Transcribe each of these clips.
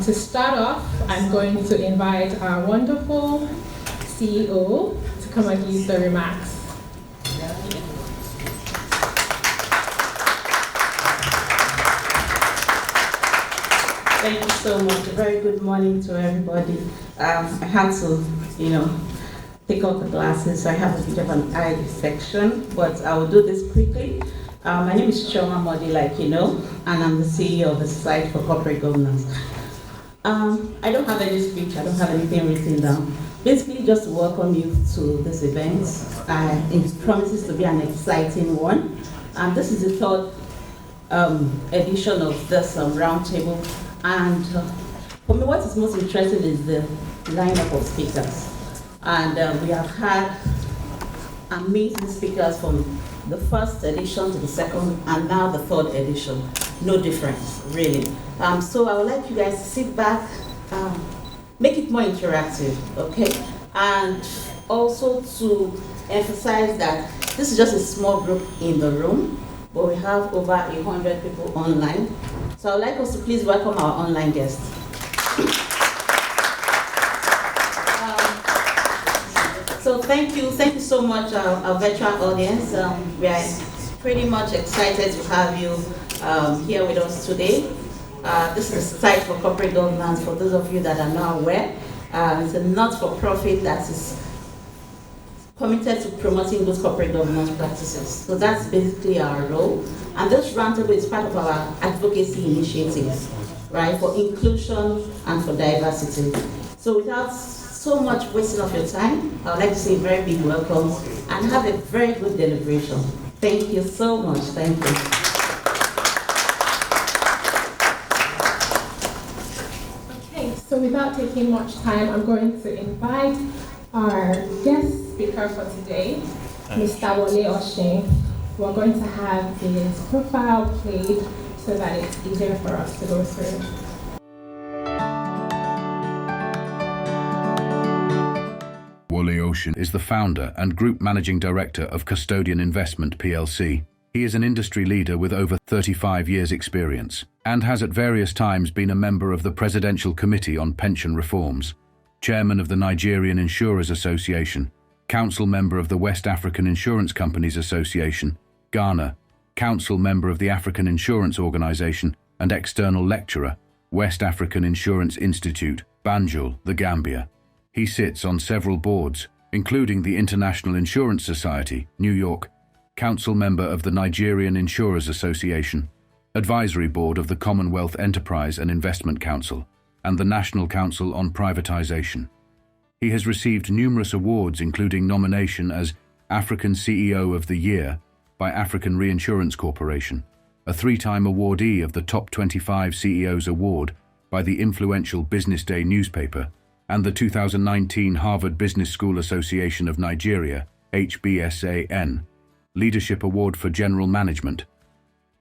To start off, I'm going to invite our wonderful CEO to come and give the remarks. Thank you so much. A very good morning to everybody. I had to, take off the glasses, so I have a bit of an eye infection, but I will do this quickly. My name is Chioma Modi, like you know, and I'm the CEO of the Society for Corporate Governance. I don't have any speech, I don't have anything written down. Basically, just to welcome you to this event. It promises to be an exciting one. And this is the third edition of this roundtable. And for me, what is most interesting is the lineup of speakers. And we have had amazing speakers from the first edition to the second, and now the third edition. No difference, really. So I would like you guys to sit back, make it more interactive, okay? And also to emphasize that this is just a small group in the room, but we have over 100 people online. So I would like us to please welcome our online guests. So thank you so much, our virtual audience. We are pretty much excited to have you here with us today. This is the Society for Corporate Governance, for those of you that are not aware. It's a not-for-profit that is committed to promoting good corporate governance practices. So that's basically our role. And this roundtable is part of our advocacy initiatives, right, for inclusion and for diversity. So without so much wasting of your time, I would like to say a very big welcome and have a very good deliberation. Thank you so much. Thank you. Okay, so without taking much time, I'm going to invite our guest speaker for today, Mr. Wole Oshin. We're going to have his profile played so that it's easier for us to go through. Wole Oshin is the founder and group managing director of Custodian Investment plc. He is an industry leader with over 35 years' experience and has at various times been a member of the Presidential Committee on Pension Reforms, chairman of the Nigerian Insurers Association, council member of the West African Insurance Companies Association, Ghana, council member of the African Insurance Organization, and external lecturer, West African Insurance Institute, Banjul, the Gambia. He sits on several boards, including the International Insurance Society, New York, council member of the Nigerian Insurers Association, advisory board of the Commonwealth Enterprise and Investment Council, and the National Council on Privatization. He has received numerous awards, including nomination as African CEO of the Year by African Reinsurance Corporation, a 3-time awardee of the Top 25 CEOs Award by the influential Business Day newspaper, and the 2019 Harvard Business School Association of Nigeria, HBSAN, Leadership Award for General Management.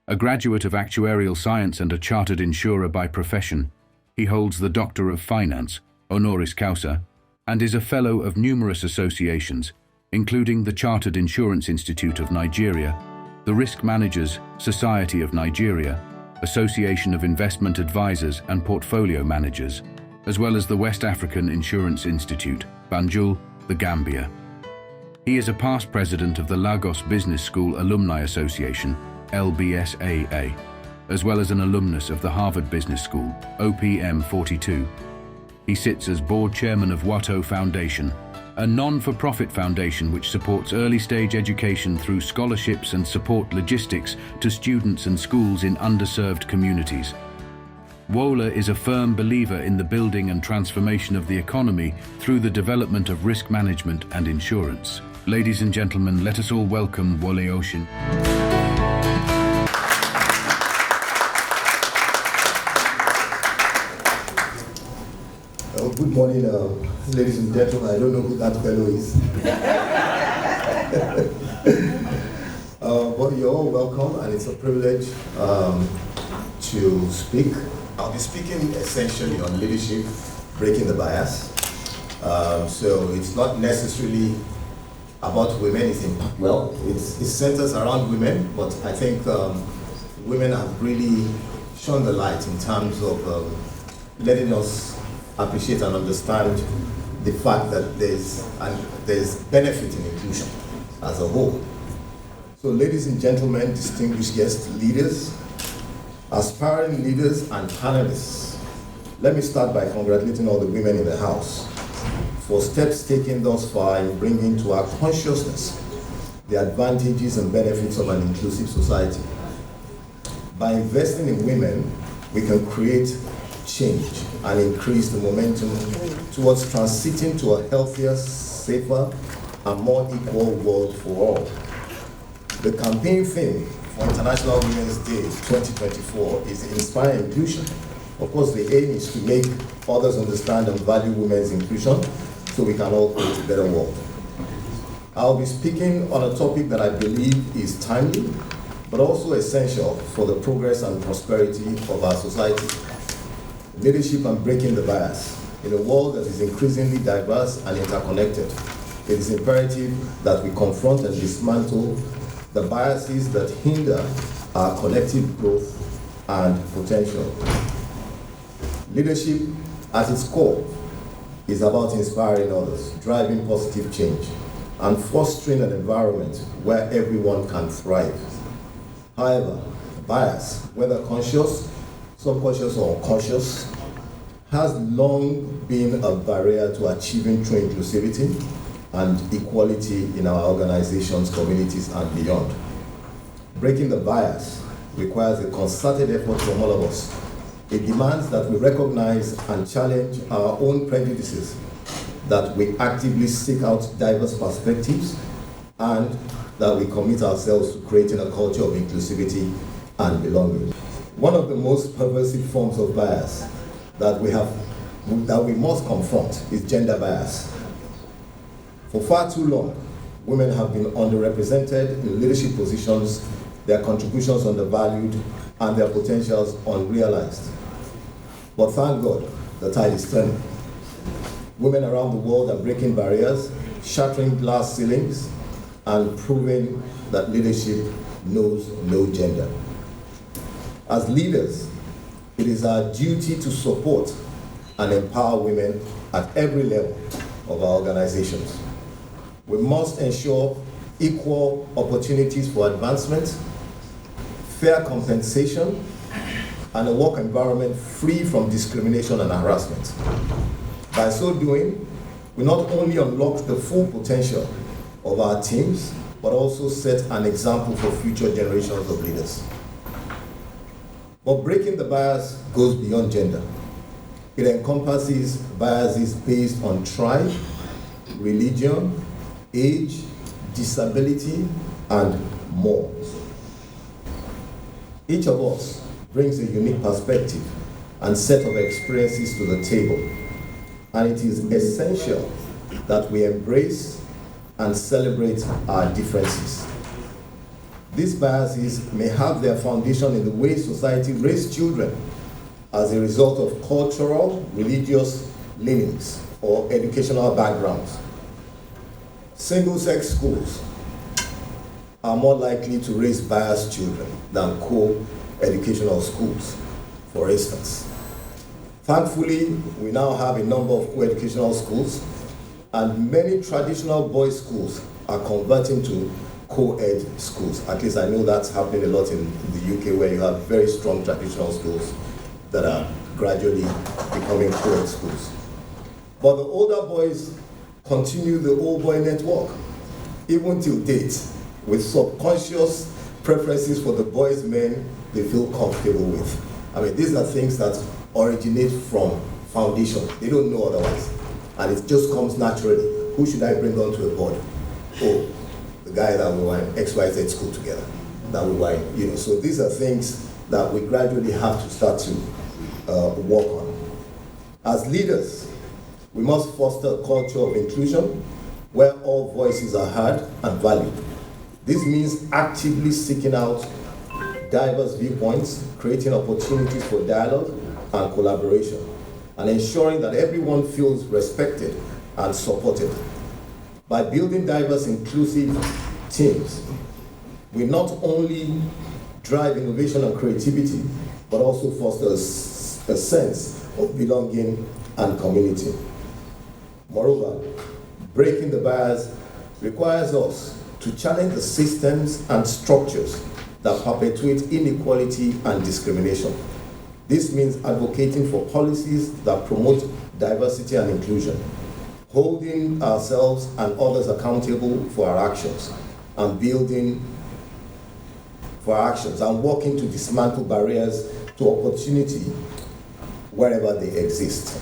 A graduate of actuarial science and a chartered insurer by profession, he holds the Doctor of Finance, honoris causa, and is a fellow of numerous associations, including the Chartered Insurance Institute of Nigeria, the Risk Managers Society of Nigeria, Association of Investment Advisors and Portfolio Managers, as well as the West African Insurance Institute, Banjul, the Gambia. He is a past president of the Lagos Business School Alumni Association, LBSAA, as well as an alumnus of the Harvard Business School, OPM 42. He sits as board chairman of Watto Foundation, a non-for-profit foundation which supports early-stage education through scholarships and support logistics to students and schools in underserved communities. Wole is a firm believer in the building and transformation of the economy through the development of risk management and insurance. Ladies and gentlemen, let us all welcome Wole Oshin. Good morning, ladies and gentlemen. I don't know who that fellow is. But you're all welcome, and it's a privilege to speak. I'll be speaking essentially on leadership, breaking the bias. So it's not necessarily about women. It centers around women, but I think women have really shone the light in terms of letting us appreciate and understand the fact that there's benefit in inclusion as a whole. So ladies and gentlemen, distinguished guests, leaders, aspiring leaders and panelists, let me start by congratulating all the women in the House for steps taken thus far in bringing to our consciousness the advantages and benefits of an inclusive society. By investing in women, we can create change and increase the momentum towards transiting to a healthier, safer, and more equal world for all. The campaign theme for International Women's Day 2024 is Inspire Inclusion. Of course, the aim is to make others understand and value women's inclusion so we can all create a better world. I'll be speaking on a topic that I believe is timely, but also essential for the progress and prosperity of our society. Leadership and breaking the bias. In a world that is increasingly diverse and interconnected, it is imperative that we confront and dismantle the biases that hinder our collective growth and potential. Leadership, at its core, is about inspiring others, driving positive change, and fostering an environment where everyone can thrive. However, bias, whether conscious, subconscious, or unconscious, has long been a barrier to achieving true inclusivity and equality in our organizations, communities, and beyond. Breaking the bias requires a concerted effort from all of us. It demands that we recognize and challenge our own prejudices, that we actively seek out diverse perspectives, and that we commit ourselves to creating a culture of inclusivity and belonging. One of the most pervasive forms of bias that we must confront is gender bias. For far too long, women have been underrepresented in leadership positions, their contributions undervalued, and their potentials unrealized. But thank God, the tide is turning. Women around the world are breaking barriers, shattering glass ceilings, and proving that leadership knows no gender. As leaders, it is our duty to support and empower women at every level of our organizations. We must ensure equal opportunities for advancement, fair compensation, and a work environment free from discrimination and harassment. By so doing, we not only unlock the full potential of our teams, but also set an example for future generations of leaders. But breaking the bias goes beyond gender. It encompasses biases based on tribe, religion, age, disability, and more. Each of us brings a unique perspective and set of experiences to the table, and it is essential that we embrace and celebrate our differences. These biases may have their foundation in the way society raised children as a result of cultural, religious leanings, or educational backgrounds. Single-sex schools are more likely to raise biased children than co-educational schools, for instance. Thankfully, we now have a number of co-educational schools, and many traditional boys' schools are converting to co-ed schools. At least I know that's happening a lot in the UK, where you have very strong traditional schools that are gradually becoming co-ed schools. But the older boys continue the old boy network, even till date, with subconscious preferences for the boys' men they feel comfortable with. I mean, these are things that originate from foundation. They don't know otherwise. And it just comes naturally. Who should I bring onto a board? Oh, the guy that we were in XYZ school together. That we were in, So these are things that we gradually have to start to work on. As leaders, we must foster a culture of inclusion where all voices are heard and valued. This means actively seeking out diverse viewpoints, creating opportunities for dialogue and collaboration, and ensuring that everyone feels respected and supported. By building diverse, inclusive teams, we not only drive innovation and creativity, but also foster a sense of belonging and community. Moreover, breaking the bias requires us to challenge the systems and structures that perpetuate inequality and discrimination. This means advocating for policies that promote diversity and inclusion, holding ourselves and others accountable for our actions, and building for our actions, and working to dismantle barriers to opportunity wherever they exist.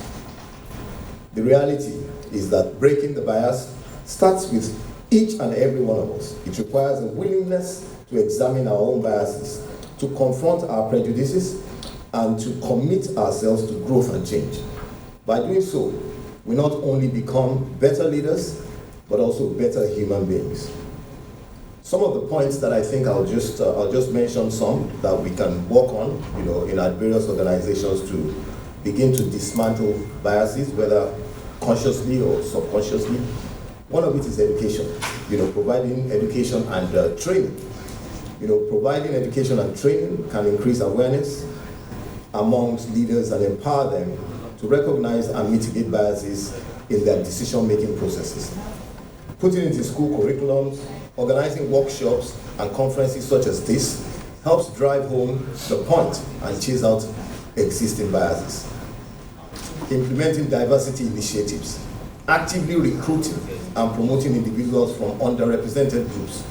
The reality is that breaking the bias starts with each and every one of us. It requires a willingness to examine our own biases, to confront our prejudices, and to commit ourselves to growth and change. By doing so, we not only become better leaders, but also better human beings. Some of the points that I think I'll just mention some that we can work on, in our various organizations to begin to dismantle biases, whether consciously or subconsciously. One of it is education, providing education and training. Providing education and training can increase awareness amongst leaders and empower them to recognize and mitigate biases in their decision-making processes. Putting it into school curriculums, organizing workshops and conferences such as this helps drive home the point and chase out existing biases. Implementing diversity initiatives, actively recruiting and promoting individuals from underrepresented groups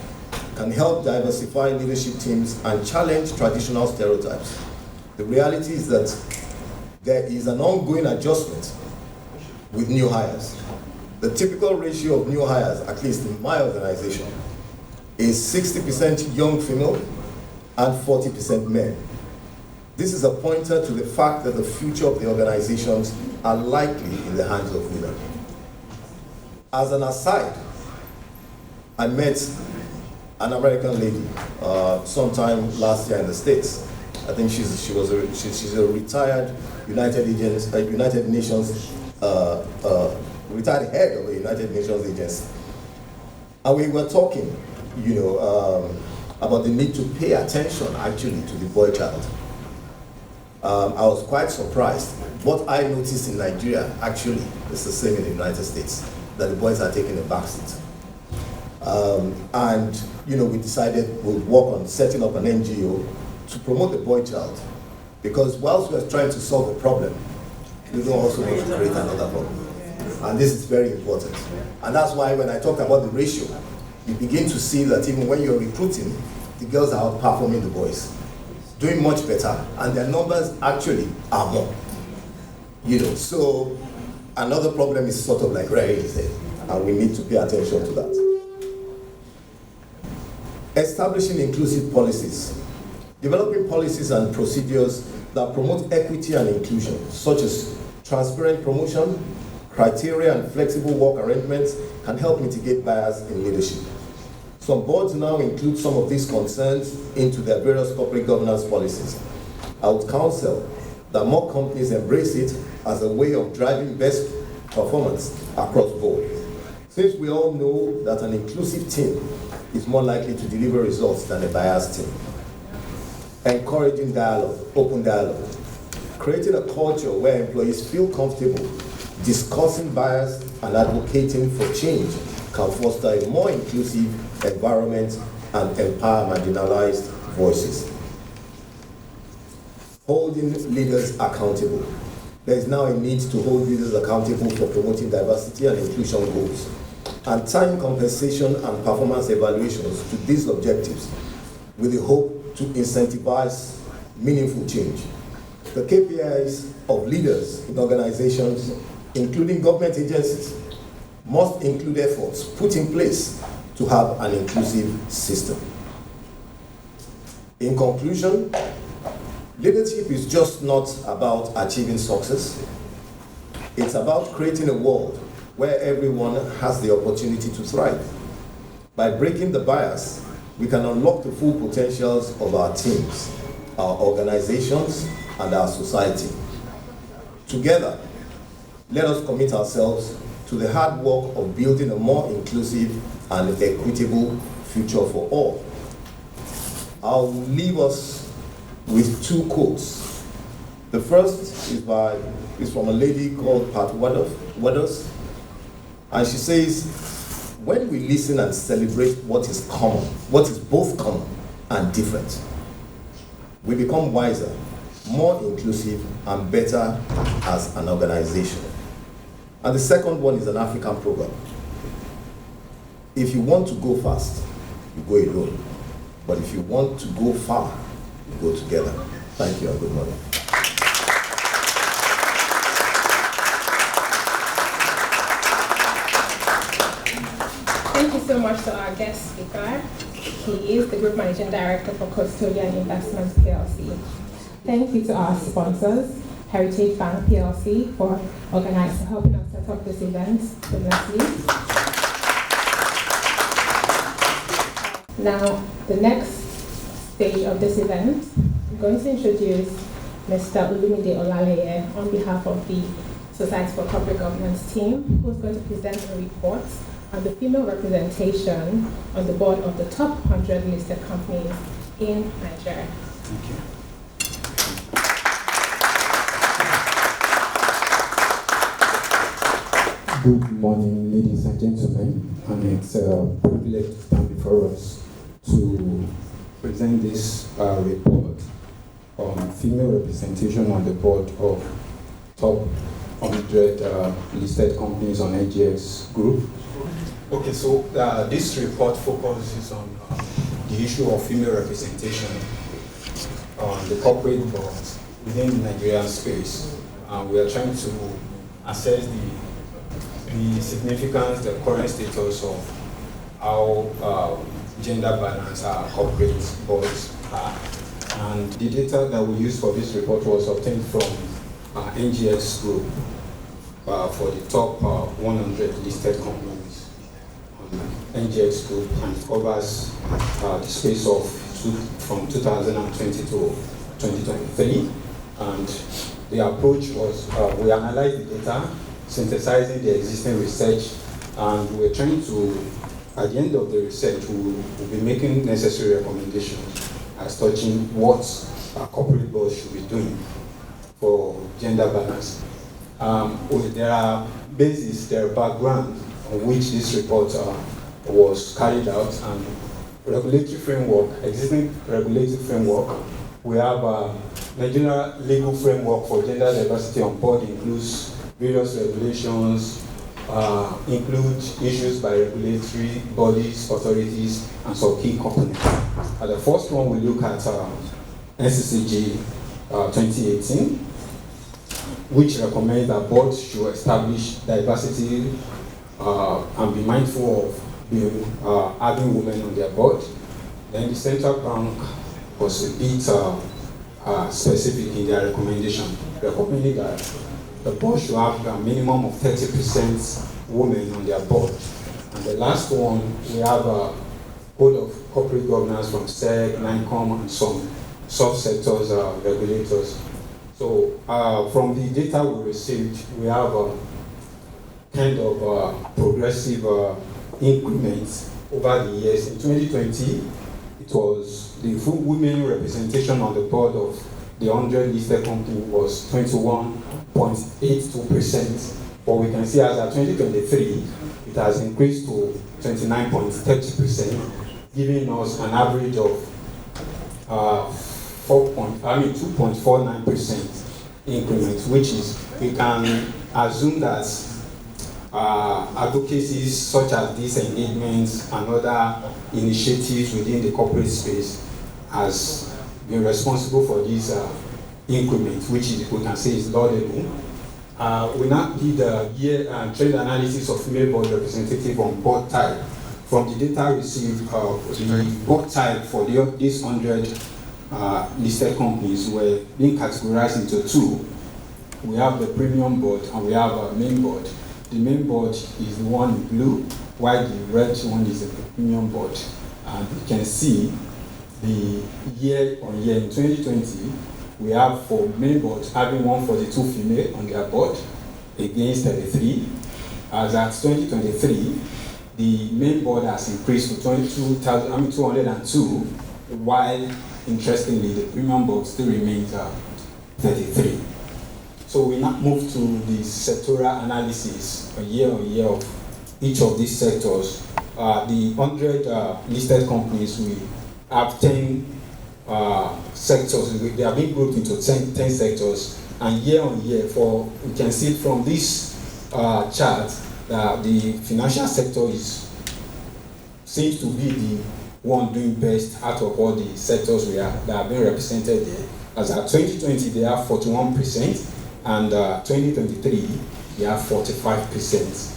can help diversify leadership teams and challenge traditional stereotypes. The reality is that there is an ongoing adjustment with new hires. The typical ratio of new hires, at least in my organization, is 60% young female and 40% men. This is a pointer to the fact that the future of the organizations are likely in the hands of women. As an aside, I met an American lady sometime last year in the States. I think she's a retired United Nations retired head of a United Nations agency, and we were talking, about the need to pay attention actually to the boy child. I was quite surprised. What I noticed in Nigeria actually is the same in the United States, that the boys are taking a backseat. And we decided we'll work on setting up an NGO to promote the boy child, because whilst we're trying to solve a problem, we don't also want to create another problem. And this is very important. And that's why when I talked about the ratio, you begin to see that even when you're recruiting, the girls are outperforming the boys, doing much better, and their numbers actually are more. So another problem is sort of like Ray said, and we need to pay attention to that. Establishing inclusive policies. Developing policies and procedures that promote equity and inclusion, such as transparent promotion, criteria and flexible work arrangements, can help mitigate bias in leadership. Some boards now include some of these concerns into their various corporate governance policies. I would counsel that more companies embrace it as a way of driving best performance across board. Since we all know that an inclusive team is more likely to deliver results than a biased team. Encouraging dialogue, open dialogue. Creating a culture where employees feel comfortable discussing bias and advocating for change can foster a more inclusive environment and empower marginalized voices. Holding leaders accountable. There is now a need to hold leaders accountable for promoting diversity and inclusion goals, and tying compensation and performance evaluations to these objectives with the hope to incentivize meaningful change. The KPIs of leaders in organizations, including government agencies, must include efforts put in place to have an inclusive system. In conclusion, leadership is just not about achieving success. It's about creating a world where everyone has the opportunity to thrive. By breaking the bias, we can unlock the full potentials of our teams, our organizations, and our society. Together, let us commit ourselves to the hard work of building a more inclusive and equitable future for all. I'll leave us with two quotes. The first is from a lady called Pat Weathers, and she says, when we listen and celebrate what is common, what is both common and different, we become wiser, more inclusive, and better as an organization. And the second one is an African proverb. If you want to go fast, you go alone. But if you want to go far, you go together. Thank you and good morning. Thank you so much to our guest speaker. He is the Group Managing Director for Custodian Investments PLC. Thank you to our sponsors, Heritage Bank PLC, for helping us set up this event seamlessly. Now, the next stage of this event, I'm going to introduce Mr. Olumide Olaleye on behalf of the Society for Corporate Governance team, who is going to present a report on the female representation on the board of the top 100 listed companies in Nigeria. Thank you. Good morning, ladies and gentlemen, and it's a privilege to stand before us to present this report on female representation on the board of top 100 listed companies on NGX Group. Okay, so this report focuses on the issue of female representation on the corporate boards within the Nigerian space. We are trying to assess the significance, the current status of how gender balance our corporate boards are. And the data that we used for this report was obtained from NGX Group for the top 100 listed companies. NGX Group, and it covers the space of from 2020 to 2023. And the approach was we analyzed the data, synthesizing the existing research, and we're trying to, at the end of the research, we'll be making necessary recommendations as touching what our corporate boards should be doing for gender balance. There are background on which this report was carried out, and regulatory framework, existing regulatory framework. We have a Nigerian legal framework for gender diversity on board, includes various regulations, include issues by regulatory bodies, authorities, and some key components. The first one we look at NCCG 2018, which recommends that boards should establish diversity and be mindful of having women on their board. Then the central bank was a bit specific in their recommendation, recommending that the board should have a minimum of 30% women on their board. And the last one, we have a code of corporate governance from SEC, NICOM, and some sub-sectors regulators. So from the data we received, we have a kind of progressive increments over the years. In 2020, it was the full women representation on the board of the 100 listed company was 21.82%. But we can see as of 2023, it has increased to 29.30%, giving us an average of 2.49% increments, which is, we can assume that advocacies such as these engagements and other initiatives within the corporate space has been responsible for these increments, which is, we can say is laudable. We now did a trend analysis of female board representative on board type. From the data received, the board type for these 100 listed companies were being categorized into two. We have the premium board and we have a main board. The main board is the one in blue, while the red one is the premium board. And you can see the year on year in 2020, we have for main board having 142 female on their board against 33. As at 2023, the main board has increased to 202, while interestingly the premium board still remains 2033. So we now move to the sectoral analysis year on year of each of these sectors. The 100 listed companies, we have 10 sectors. They are being grouped into 10 sectors, and year on year, we can see from this chart that the financial sector seems to be the one doing best out of all the sectors that are being represented there. As at 2020, they have 41%, and 2023, they have 45%.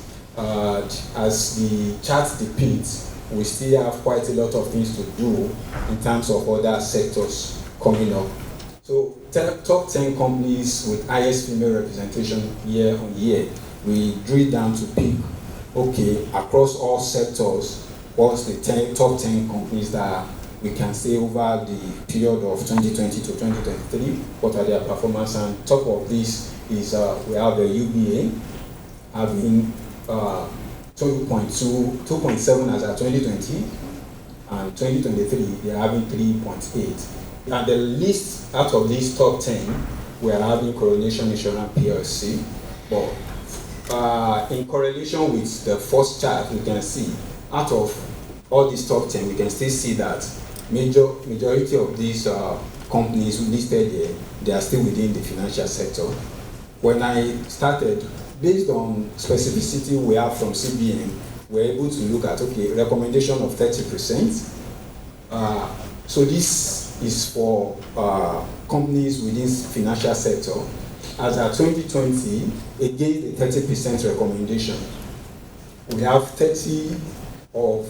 As the chart depicts, we still have quite a lot of things to do in terms of other sectors coming up. So, top 10 companies with highest female representation year on year, we drill down to pick, okay, across all sectors, what's the top 10 companies that we can say over the period of 2020 to 2023, what are their performance? And top of this is we have the UBA having 2.7 as at 2020, and 2023 they are having 3.8. And the list out of these top 10, we are having Coronation Insurance PLC, but in correlation with the first chart, we can see out of all these top 10, we can still see that majority of these companies listed here, they are still within the financial sector. When I started, based on specificity we have from CBN, we're able to look at, okay, recommendation of 30%. So this is for companies within financial sector. As at 2020, against the 30% recommendation, we have 30 of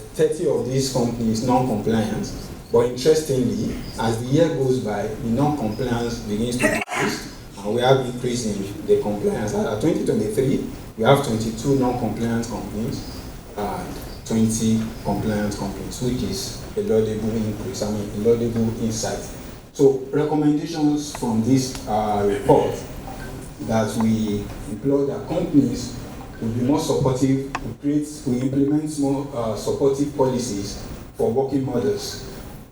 these companies non-compliant. But interestingly, as the year goes by, the non-compliance begins to decrease, and we have increase in the compliance. At 2023, we have 22 non-compliant companies and 20 compliant companies, which is a laudable increase, a laudable insight. So recommendations from this report that we implore that companies will be more supportive, we implement more supportive policies for working mothers,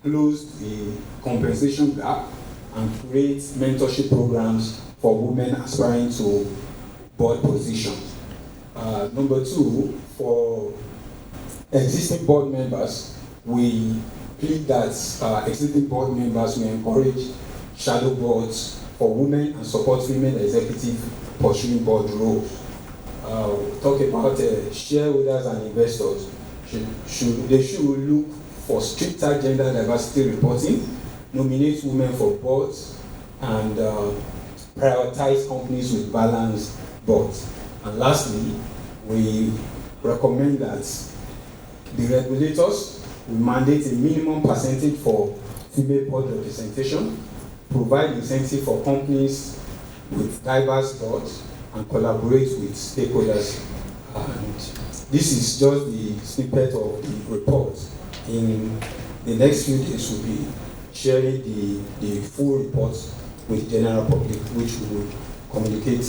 close the compensation gap, and create mentorship programs for women aspiring to board positions. Number two, for existing board members, we plead that existing board members may encourage shadow boards for women and support female executives pursuing board roles. Talk about shareholders and investors. They should look for stricter gender diversity reporting, nominate women for boards, and prioritize companies with balanced boards. And lastly, we recommend that the regulators will mandate a minimum percentage for female board representation, provide incentive for companies with diverse boards, and collaborate with stakeholders. And this is just the snippet of the report. In the next few days, we'll be sharing the full report with the general public, which we will communicate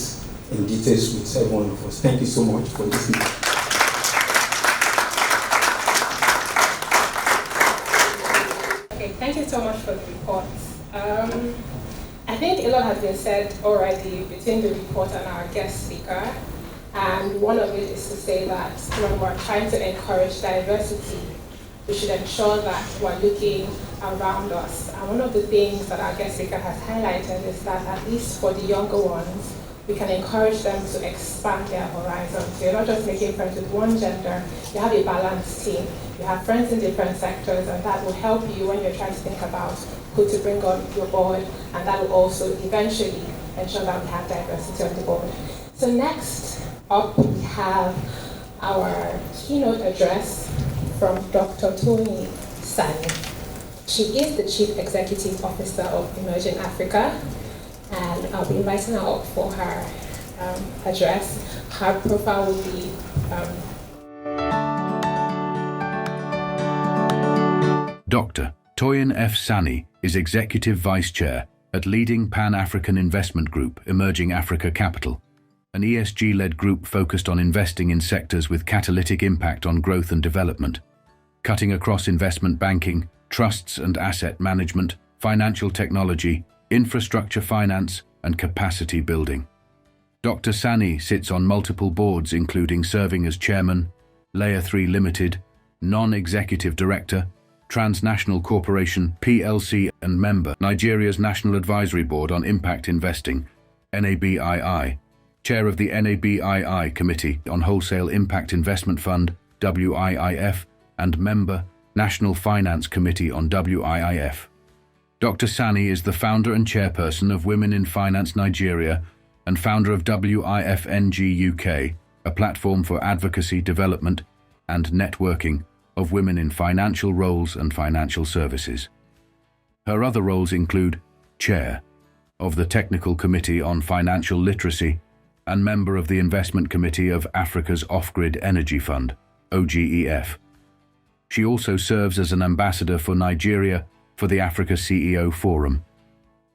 in details with every one of us. Thank you so much for listening. Okay, thank you so much for the report. I think a lot has been said already between the report and our guest speaker, and one of it is to say that when we're trying to encourage diversity, we should ensure that we're looking around us. And one of the things that our guest speaker has highlighted is that at least for the younger ones, we can encourage them to expand their horizons. So you're not just making friends with one gender, you have a balanced team. You have friends in different sectors, and that will help you when you're trying to think about who to bring on your board, and that will also eventually ensure that we have diversity on the board. So next up, we have our keynote address from Dr. Tony Sani. She is the Chief Executive Officer of Emerging Africa, and I'll be inviting her up for her address. Her profile will be Dr. Toyin F. Sani is Executive Vice Chair at leading Pan-African investment group Emerging Africa Capital, an ESG-led group focused on investing in sectors with catalytic impact on growth and development, cutting across investment banking, trusts and asset management, financial technology, infrastructure finance, and capacity building. Dr. Sani sits on multiple boards, including serving as chairman, Layer 3 Limited, non-executive director, Transnational Corporation PLC, and member, Nigeria's National Advisory Board on Impact Investing, NABII, chair of the NABII Committee on Wholesale Impact Investment Fund, WIIF, and member, National Finance Committee on WIIF. Dr. Sani is the founder and chairperson of Women in Finance Nigeria and founder of WIFNG UK, a platform for advocacy, development, and networking of women in financial roles and financial services. Her other roles include Chair of the Technical Committee on Financial Literacy and member of the Investment Committee of Africa's Off-Grid Energy Fund, OGEF. She also serves as an ambassador for Nigeria for the Africa CEO Forum.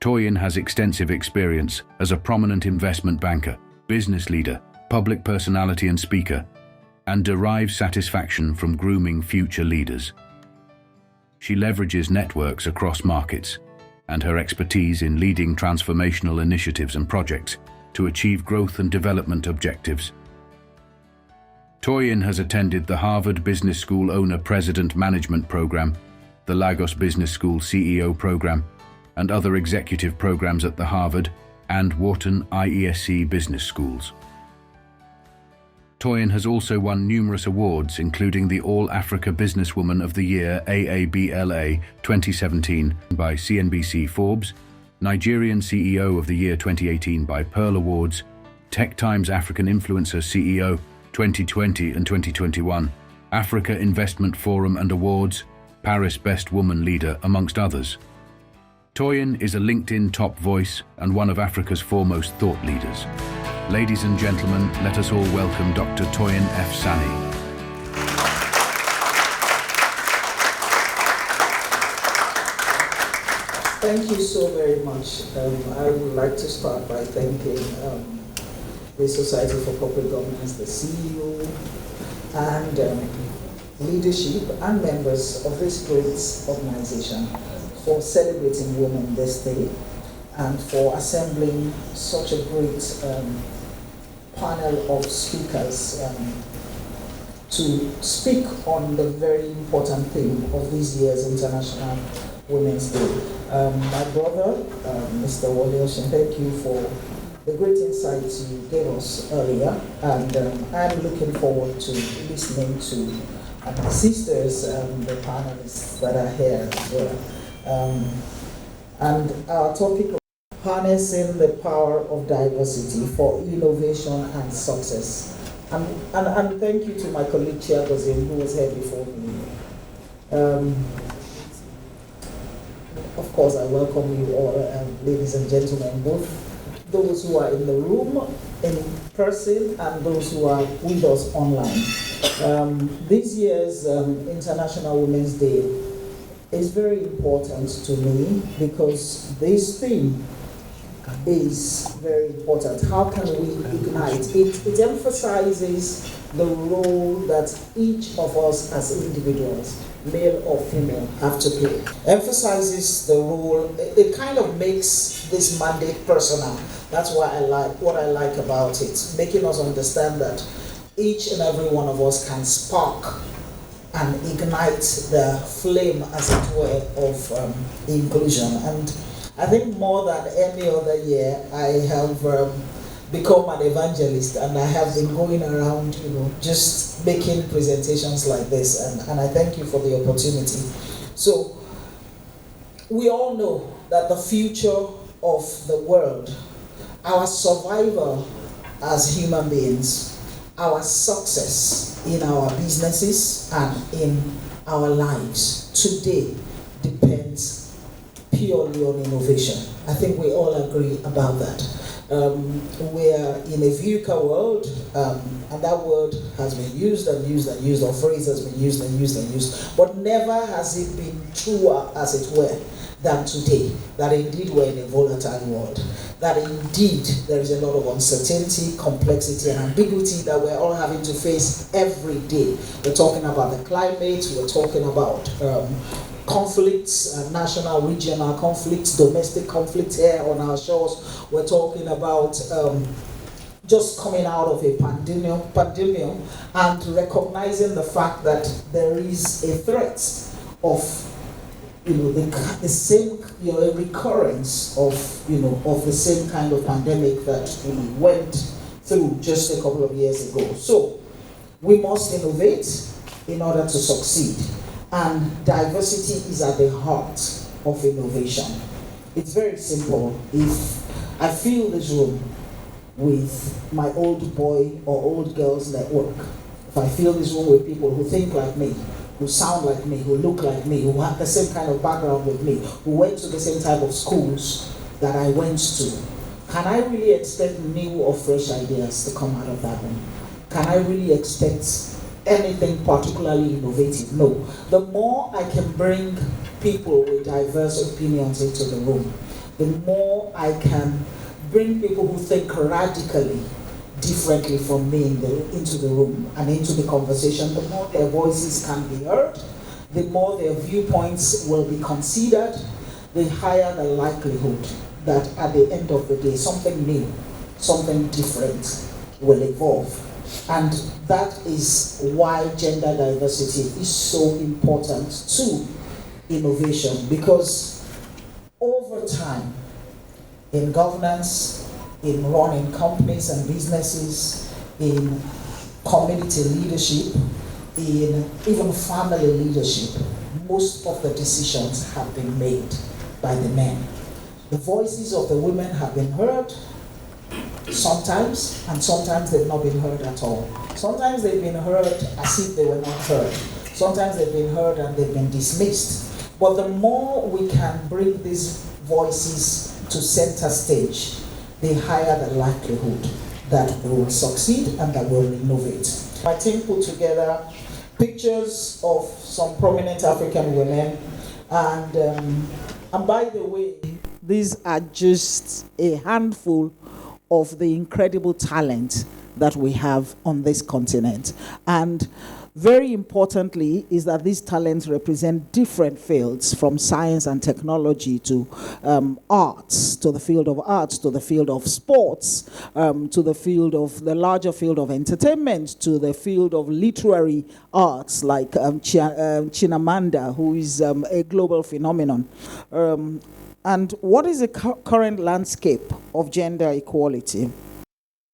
Toyin has extensive experience as a prominent investment banker, business leader, public personality and speaker, and derives satisfaction from grooming future leaders. She leverages networks across markets and her expertise in leading transformational initiatives and projects to achieve growth and development objectives. Toyin has attended the Harvard Business School Owner-President Management Program, the Lagos Business School CEO Program, and other executive programs at the Harvard and Wharton IESC Business Schools. Toyin has also won numerous awards, including the All-Africa Businesswoman of the Year AABLA 2017 by CNBC Forbes, Nigerian CEO of the Year 2018 by Pearl Awards, Tech Times African Influencer CEO 2020 and 2021, Africa Investment Forum and Awards, Paris Best Woman Leader, amongst others. Toyin is a LinkedIn top voice and one of Africa's foremost thought leaders. Ladies and gentlemen, let us all welcome Dr. Toyin F. Sani. Thank you so very much. I would like to start by thanking the Society for Corporate Governance, the CEO, and leadership and members of this great organization for celebrating women this day and for assembling such a great panel of speakers to speak on the very important theme of this year's International Women's Day. My brother, Mr. Wole Oshin, thank you for the great insights you gave us earlier, and I'm looking forward to listening to my sisters, the panelists that are here as well. And our topic of harnessing the power of diversity for innovation and success. And thank you to my colleague Chiagozin, who was here before me. Of course, I welcome you all, ladies and gentlemen, both those who are in the room in person and those who are with us online. This year's International Women's Day is very important to me because this theme is very important. How can we ignite? It emphasizes the role that each of us as individuals, male or female, have to play. Emphasizes the role, it kind of makes this mandate personal. That's what I like about it, making us understand that each and every one of us can spark and ignite the flame, as it were, of inclusion. And I think more than any other year, I have become an evangelist, and I have been going around, just making presentations like this, and I thank you for the opportunity. So, we all know that the future of the world, our survival as human beings, our success in our businesses and in our lives today depends purely on innovation. I think we all agree about that. We're in a VUCA world, and that word has been used and used and used, or phrase has been used and used and used, but never has it been truer, as it were, than today, that indeed we're in a volatile world, that indeed there is a lot of uncertainty, complexity, and ambiguity that we're all having to face every day. We're talking about the climate, we're talking about conflicts, national, regional conflicts, domestic conflicts here on our shores. We're talking about just coming out of a pandemic and recognizing the fact that there is a threat of the same recurrence of of the same kind of pandemic that we went through just a couple of years ago. So we must innovate in order to succeed, and diversity is at the heart of innovation. It's very simple. If I fill this room with my old boy or old girls network, if I fill this room with people who think like me, who sound like me, who look like me, who have the same kind of background with me, who went to the same type of schools that I went to, can I really expect new or fresh ideas to come out of that room? Can I really expect anything particularly innovative? No. The more I can bring people with diverse opinions into the room, the more I can bring people who think radically differently from me into the room and into the conversation, the more their voices can be heard, the more their viewpoints will be considered, the higher the likelihood that at the end of the day, something new, something different will evolve. And that is why gender diversity is so important to innovation, because over time, in governance, in running companies and businesses, in community leadership, in even family leadership, most of the decisions have been made by the men. The voices of the women have been heard sometimes, and sometimes they've not been heard at all. Sometimes they've been heard as if they were not heard. Sometimes they've been heard and they've been dismissed. But the more we can bring these voices to center stage, the higher the likelihood that we will succeed and that we will innovate. My team put together pictures of some prominent African women, and by the way, these are just a handful of the incredible talent that we have on this continent. And very importantly is that these talents represent different fields, from science and technology to arts, to the field of arts, to the field of sports, to the larger field of entertainment, to the field of literary arts, like Chinamanda, who is a global phenomenon. And what is the current landscape of gender equality?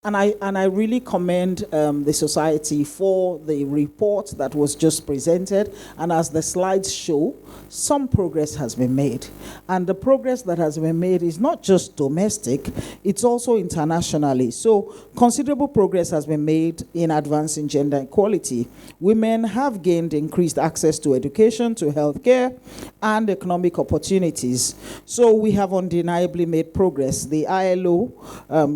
And I really commend the society for the report that was just presented. And as the slides show, some progress has been made. And the progress that has been made is not just domestic, it's also internationally. So considerable progress has been made in advancing gender equality. Women have gained increased access to education, to healthcare, and economic opportunities. So we have undeniably made progress. The ILO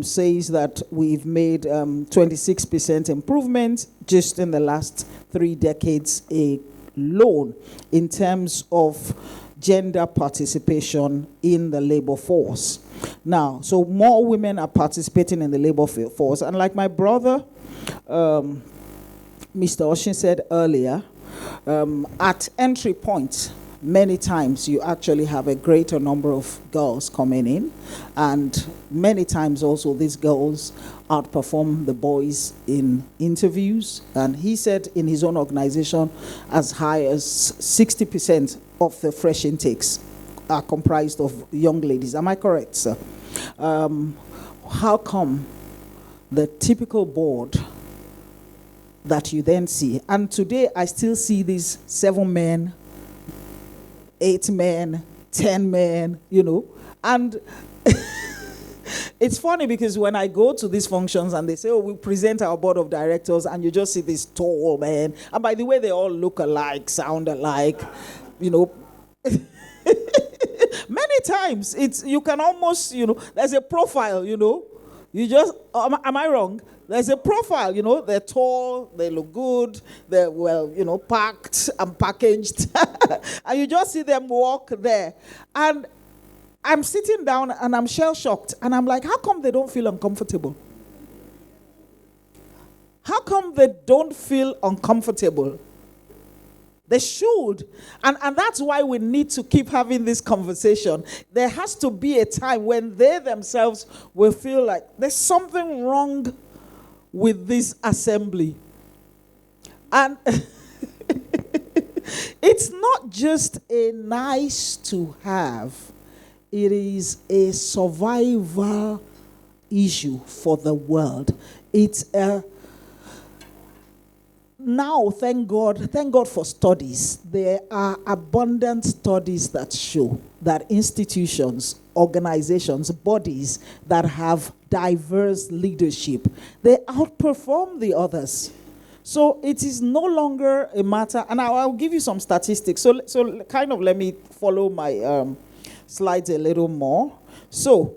says that we've made 26% improvement just in the last 3 decades alone in terms of gender participation in the labor force. Now, so more women are participating in the labor force. And like my brother, Mr. Oshin, said earlier, at entry point, many times you actually have a greater number of girls coming in, and many times also these girls outperform the boys in interviews. And he said in his own organization, as high as 60% of the fresh intakes are comprised of young ladies. Am I correct, sir? How come the typical board that you then see, and today I still see these 7 men, 8 men, 10 men, and it's funny because when I go to these functions and they say, oh, we present our board of directors, and you just see this tall man, and by the way, they all look alike, sound alike, many times you can almost, there's a profile, you just, am I wrong? There's a profile, they're tall, they look good, they're well, packed and packaged. And you just see them walk there. And I'm sitting down and I'm shell-shocked. And I'm like, how come they don't feel uncomfortable? How come they don't feel uncomfortable? They should. And that's why we need to keep having this conversation. There has to be a time when they themselves will feel like there's something wrong with this assembly. And it's not just a nice to have, it is a survival issue for the world. It's a now, thank God for studies. There are abundant studies that show that institutions, organizations, bodies that have diverse leadership, they outperform the others. So it is no longer a matter, and I'll give you some statistics. So kind of let me follow my slides a little more. So,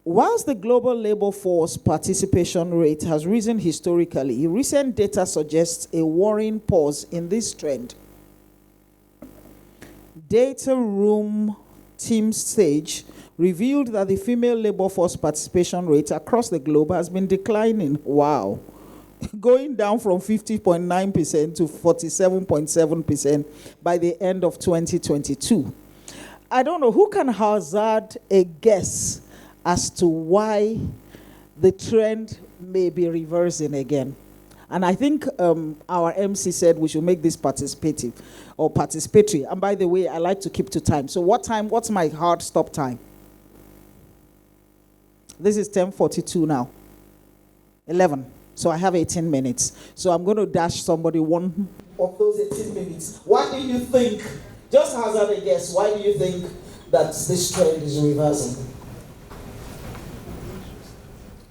whilst the global labor force participation rate has risen historically, recent data suggests a worrying pause in this trend. Data Room Team Stage revealed that the female labor force participation rate across the globe has been declining. Wow. Going down from 50.9% to 47.7% by the end of 2022. I don't know, who can hazard a guess as to why the trend may be reversing again? And I think our MC said we should make this participative or participatory. And by the way, I like to keep to time. So what's my hard stop time? This is 10:42 now. 11. So I have 18 minutes. So I'm going to dash somebody one of those 18 minutes. Why do you think, just hazard a guess, why do you think that this trend is reversing?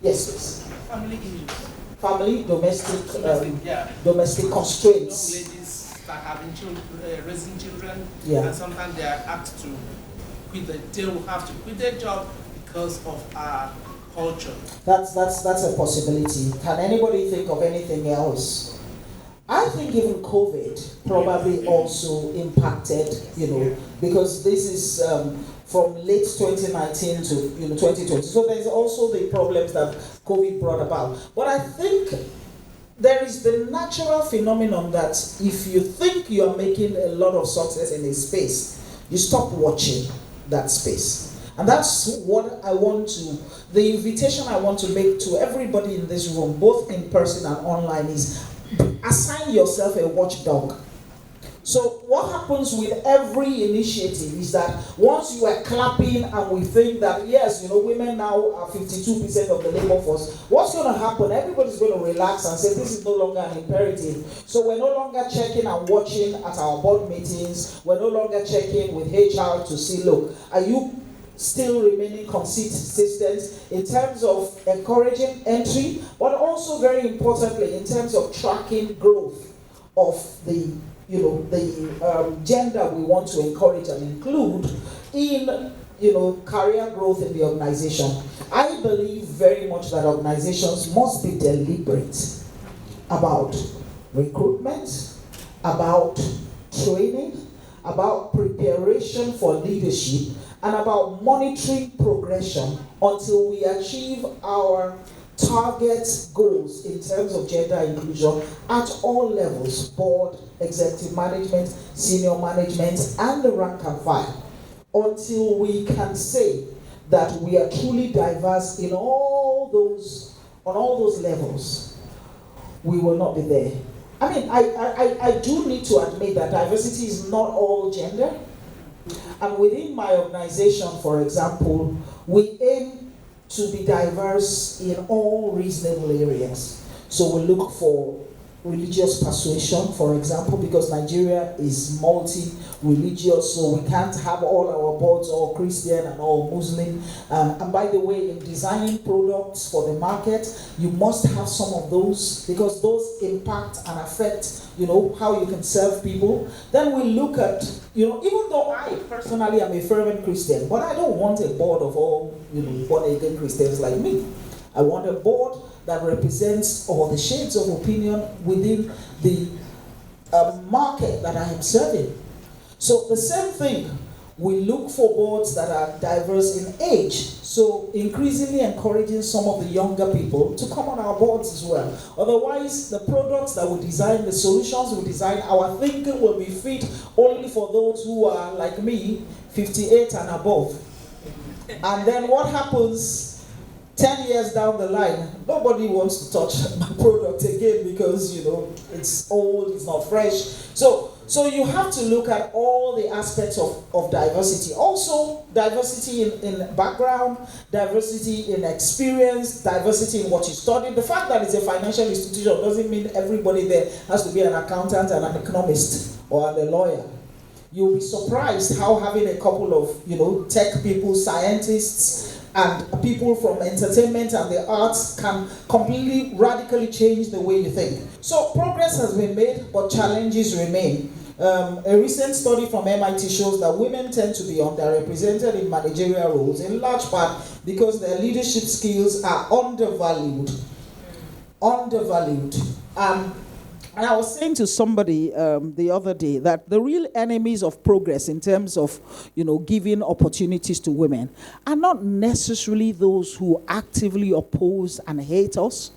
Yes, please. Family issues. Family, domestic Young constraints. ladies that have been raising children, Yeah. and sometimes they are asked to quit. They will have to quit their job because of our culture. That's a possibility. Can anybody think of anything else? I think even COVID probably also impacted, because this is from late 2019 to 2020. So there's also the problems that COVID brought about. But I think there is the natural phenomenon that if you think you are making a lot of success in a space, you stop watching that space. And that's what the invitation I want to make to everybody in this room, both in person and online, is assign yourself a watchdog. So what happens with every initiative is that once you are clapping and we think that, yes, women now are 52% of the labor force, what's going to happen? Everybody's going to relax and say this is no longer an imperative. So we're no longer checking and watching at our board meetings. We're no longer checking with HR to see, look, are you still remaining consistent in terms of encouraging entry, but also very importantly in terms of tracking growth of the gender we want to encourage and include in career growth in the organization. I believe very much that organizations must be deliberate about recruitment, about training, about preparation for leadership, and about monitoring progression until we achieve our target goals in terms of gender inclusion at all levels: board, executive management, senior management, and the rank and file. Until we can say that we are truly diverse on all those levels, we will not be there. I mean, I do need to admit that diversity is not all gender. And within my organization, for example, we aim to be diverse in all reasonable areas. So we look for religious persuasion, for example, because Nigeria is multi-religious, so we can't have all our boards all Christian and all Muslim. And by the way, in designing products for the market, you must have some of those, because those impact and affect, how you can serve people. Then we look at, even though I personally am a fervent Christian, but I don't want a board of all, born-again Christians like me. I want a board that represents all the shades of opinion within the market that I am serving. So the same thing We look for boards that are diverse in age. So increasingly encouraging some of the younger people to come on our boards as well. Otherwise, the products that we design, the solutions we design, our thinking will be fit only for those who are, like me, 58 and above. And then what happens 10 years down the line? Nobody wants to touch my product again because, it's old, it's not fresh. So you have to look at all the aspects of diversity. Also, diversity in background, diversity in experience, diversity in what you studied. The fact that it's a financial institution doesn't mean everybody there has to be an accountant and an economist or a lawyer. You'll be surprised how having a couple of, tech people, scientists, and people from entertainment and the arts can completely, radically change the way you think. So progress has been made, but challenges remain. A recent study from MIT shows that women tend to be underrepresented in managerial roles, in large part because their leadership skills are undervalued. And I was saying to somebody the other day that the real enemies of progress in terms of, giving opportunities to women are not necessarily those who actively oppose and hate us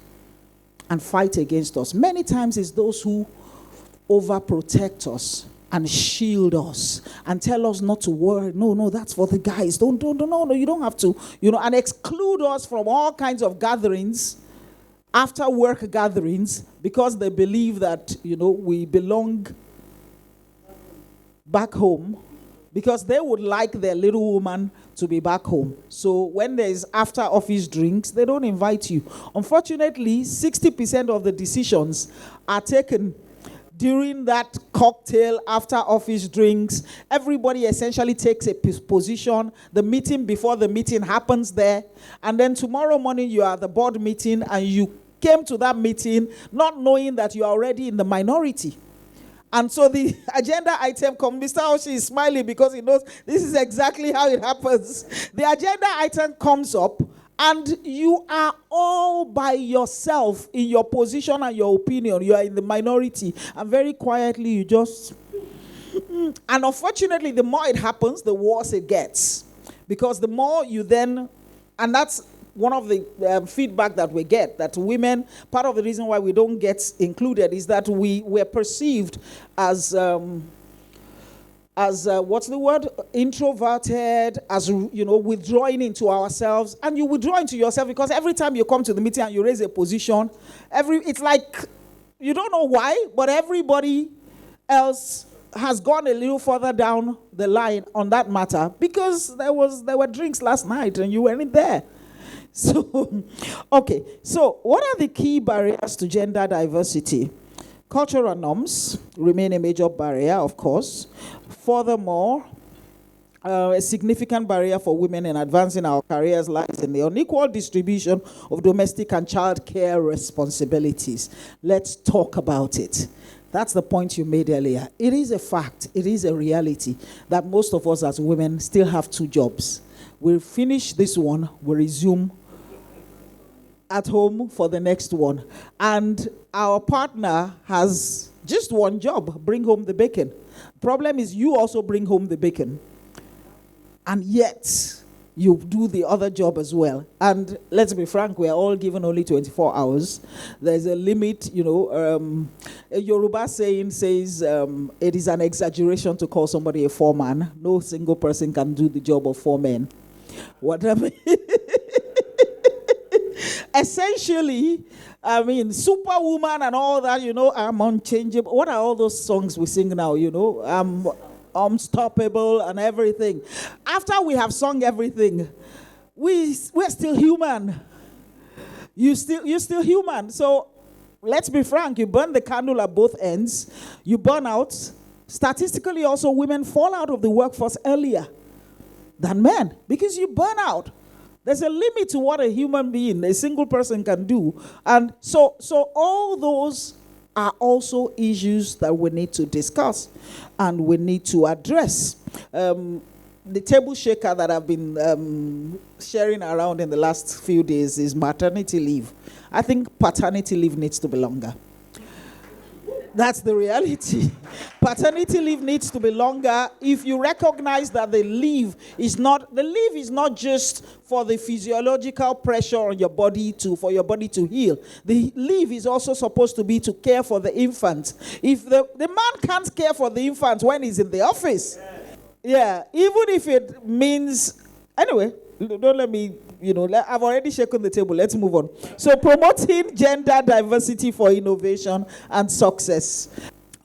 and fight against us. Many times it's those who overprotect us and shield us and tell us not to worry. No, that's for the guys. No, you don't have to, and exclude us from all kinds of gatherings, after work gatherings, because they believe that, we belong back home, because they would like their little woman to be back home. So when there is after office drinks, they don't invite you. Unfortunately, 60% of the decisions are taken during that cocktail after office drinks. Everybody essentially takes a position. The meeting before the meeting happens there. And then tomorrow morning you are at the board meeting and you came to that meeting not knowing that you are already in the minority. And so the agenda item comes. Mr. Oshi is smiling because he knows this is exactly how it happens. The agenda item comes up and you are all by yourself in your position and your opinion. You are in the minority. And very quietly you just... And unfortunately, the more it happens, the worse it gets. Because the more you then... And that's one of the feedback that we get, that women, part of the reason why we don't get included is that we're perceived as what's the word? Introverted, as, withdrawing into ourselves. And you withdraw into yourself because every time you come to the meeting and you raise a position, it's like, you don't know why, but everybody else has gone a little further down the line on that matter because there were drinks last night and you weren't there. So, okay. So, what are the key barriers to gender diversity? Cultural norms remain a major barrier, of course. Furthermore, a significant barrier for women in advancing our careers lies in the unequal distribution of domestic and child care responsibilities. Let's talk about it. That's the point you made earlier. It is a fact, it is a reality that most of us as women still have 2 jobs. We'll finish this one, we'll resume at home for the next one. And our partner has just 1 job, bring home the bacon. Problem is you also bring home the bacon. And yet, you do the other job as well. And let's be frank, we are all given only 24 hours. There's a limit, a Yoruba saying says, it is an exaggeration to call somebody a foreman. No single person can do the job of 4 men. What I mean? Essentially, Superwoman and all that, I'm unchangeable. What are all those songs we sing now, I'm unstoppable and everything. After we have sung everything, we're still human. You're still human. So let's be frank, you burn the candle at both ends. You burn out. Statistically also, women fall out of the workforce earlier than men because you burn out. There's a limit to what a human being, a single person can do. And so all those are also issues that we need to discuss and we need to address. The table shaker that I've been sharing around in the last few days is maternity leave. I think paternity leave needs to be longer. That's the reality. Paternity leave needs to be longer. If you recognize that the leave is not just for the physiological pressure on your body for your body to heal. The leave is also supposed to be to care for the infant. If the man can't care for the infant when he's in the office, even if it means, anyway, don't let me, I've already shaken the table. Let's move on. So promoting gender diversity for innovation and success.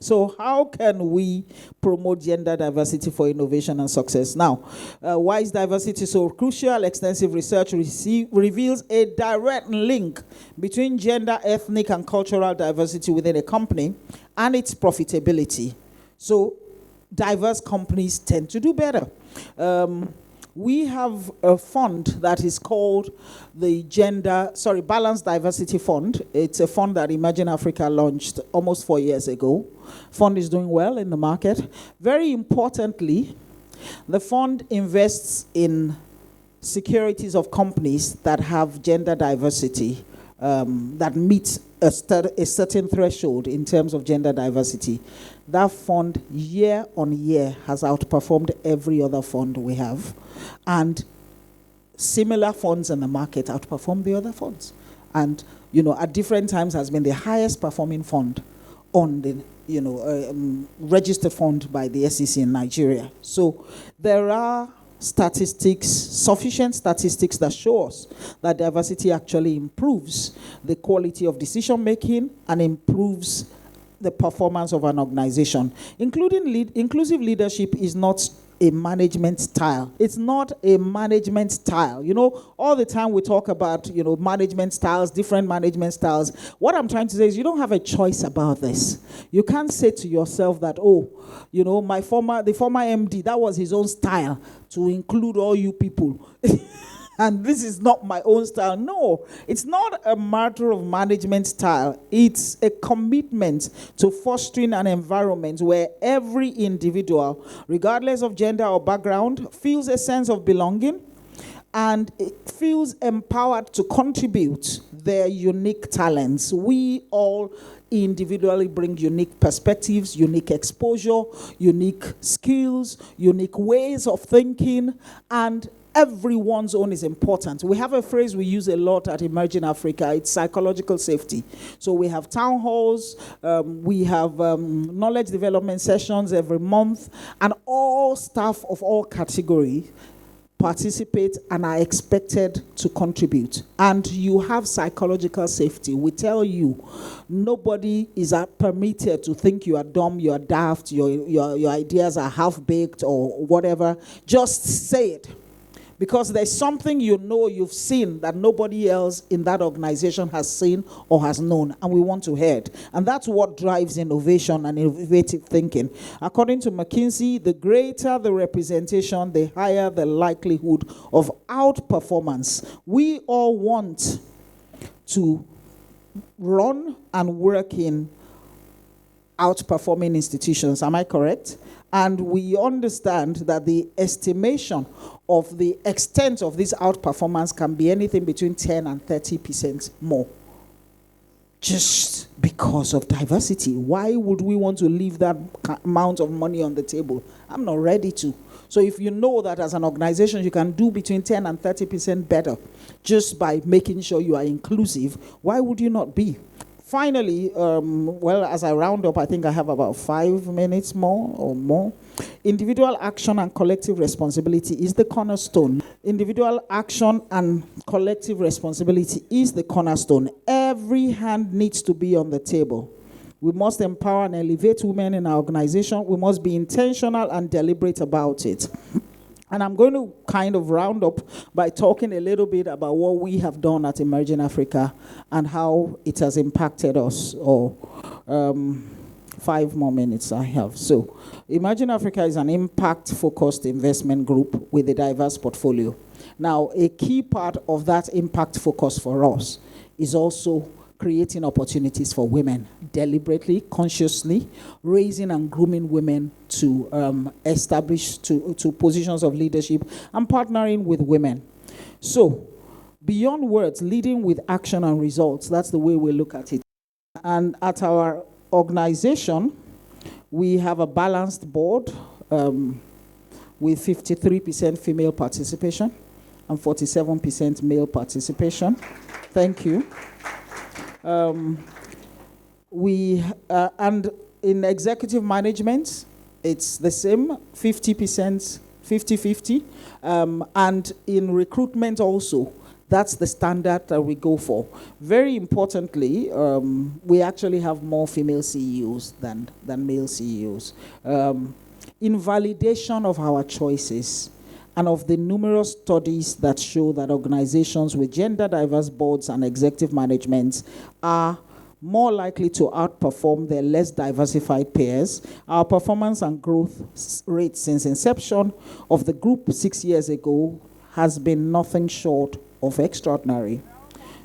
So how can we promote gender diversity for innovation and success? Now, why is diversity so crucial? Extensive research reveals a direct link between gender, ethnic, and cultural diversity within a company and its profitability. So diverse companies tend to do better. We have a fund that is called the Balanced Diversity Fund. It's a fund that Imagine Africa launched almost 4 years ago. Fund is doing well in the market. Very importantly, the fund invests in securities of companies that have gender diversity, that meet a certain threshold in terms of gender diversity. That fund, year on year, has outperformed every other fund we have. And similar funds in the market outperform the other funds. And, at different times has been the highest performing fund on the, registered fund by the SEC in Nigeria. So there are sufficient statistics that show us that diversity actually improves the quality of decision making and improves the performance of an organization. Inclusive leadership is not a management style. It's not a management style. All the time we talk about, management styles, different management styles. What I'm trying to say is you don't have a choice about this. You can't say to yourself that, the former MD, that was his own style to include all you people. And this is not my own style. No, it's not a matter of management style. It's a commitment to fostering an environment where every individual, regardless of gender or background, feels a sense of belonging and it feels empowered to contribute their unique talents. We all individually bring unique perspectives, unique exposure, unique skills, unique ways of thinking, and everyone's own is important. We have a phrase we use a lot at Emerging Africa. It's psychological safety. So we have town halls, we have knowledge development sessions every month, and all staff of all categories participate and are expected to contribute. And you have psychological safety. We tell you, nobody is permitted to think you are dumb, you are daft, your ideas are half-baked or whatever. Just say it. Because there's something you've seen that nobody else in that organization has seen or has known, and we want to hear it. And that's what drives innovation and innovative thinking. According to McKinsey, the greater the representation, the higher the likelihood of outperformance. We all want to run and work in outperforming institutions. Am I correct? And we understand that the estimation of the extent of this outperformance can be anything between 10 and 30% more. Just because of diversity. Why would we want to leave that amount of money on the table? I'm not ready to. So if you know that as an organization you can do between 10 and 30% better just by making sure you are inclusive, why would you not be? Finally, as I round up, I think I have about 5 minutes more. Individual action and collective responsibility is the cornerstone. Individual action and collective responsibility is the cornerstone. Every hand needs to be on the table. We must empower and elevate women in our organization. We must be intentional and deliberate about it. And I'm going to kind of round up by talking a little bit about what we have done at Emerging Africa and how it has impacted us. 5 more minutes I have. So, Emerging Africa is an impact-focused investment group with a diverse portfolio. Now, a key part of that impact focus for us is also creating opportunities for women, deliberately, consciously, raising and grooming women to establish to positions of leadership and partnering with women. So, beyond words, leading with action and results, that's the way we look at it. And at our organization, we have a balanced board with 53% female participation and 47% male participation. Thank you. And in executive management, it's the same, 50%, 50-50. And in recruitment also, that's the standard that we go for. Very importantly, we actually have more female CEOs than male CEOs. In validation of our choices and of the numerous studies that show that organizations with gender diverse boards and executive management are more likely to outperform their less diversified peers, our performance and growth rate since inception of the group 6 years ago has been nothing short of extraordinary.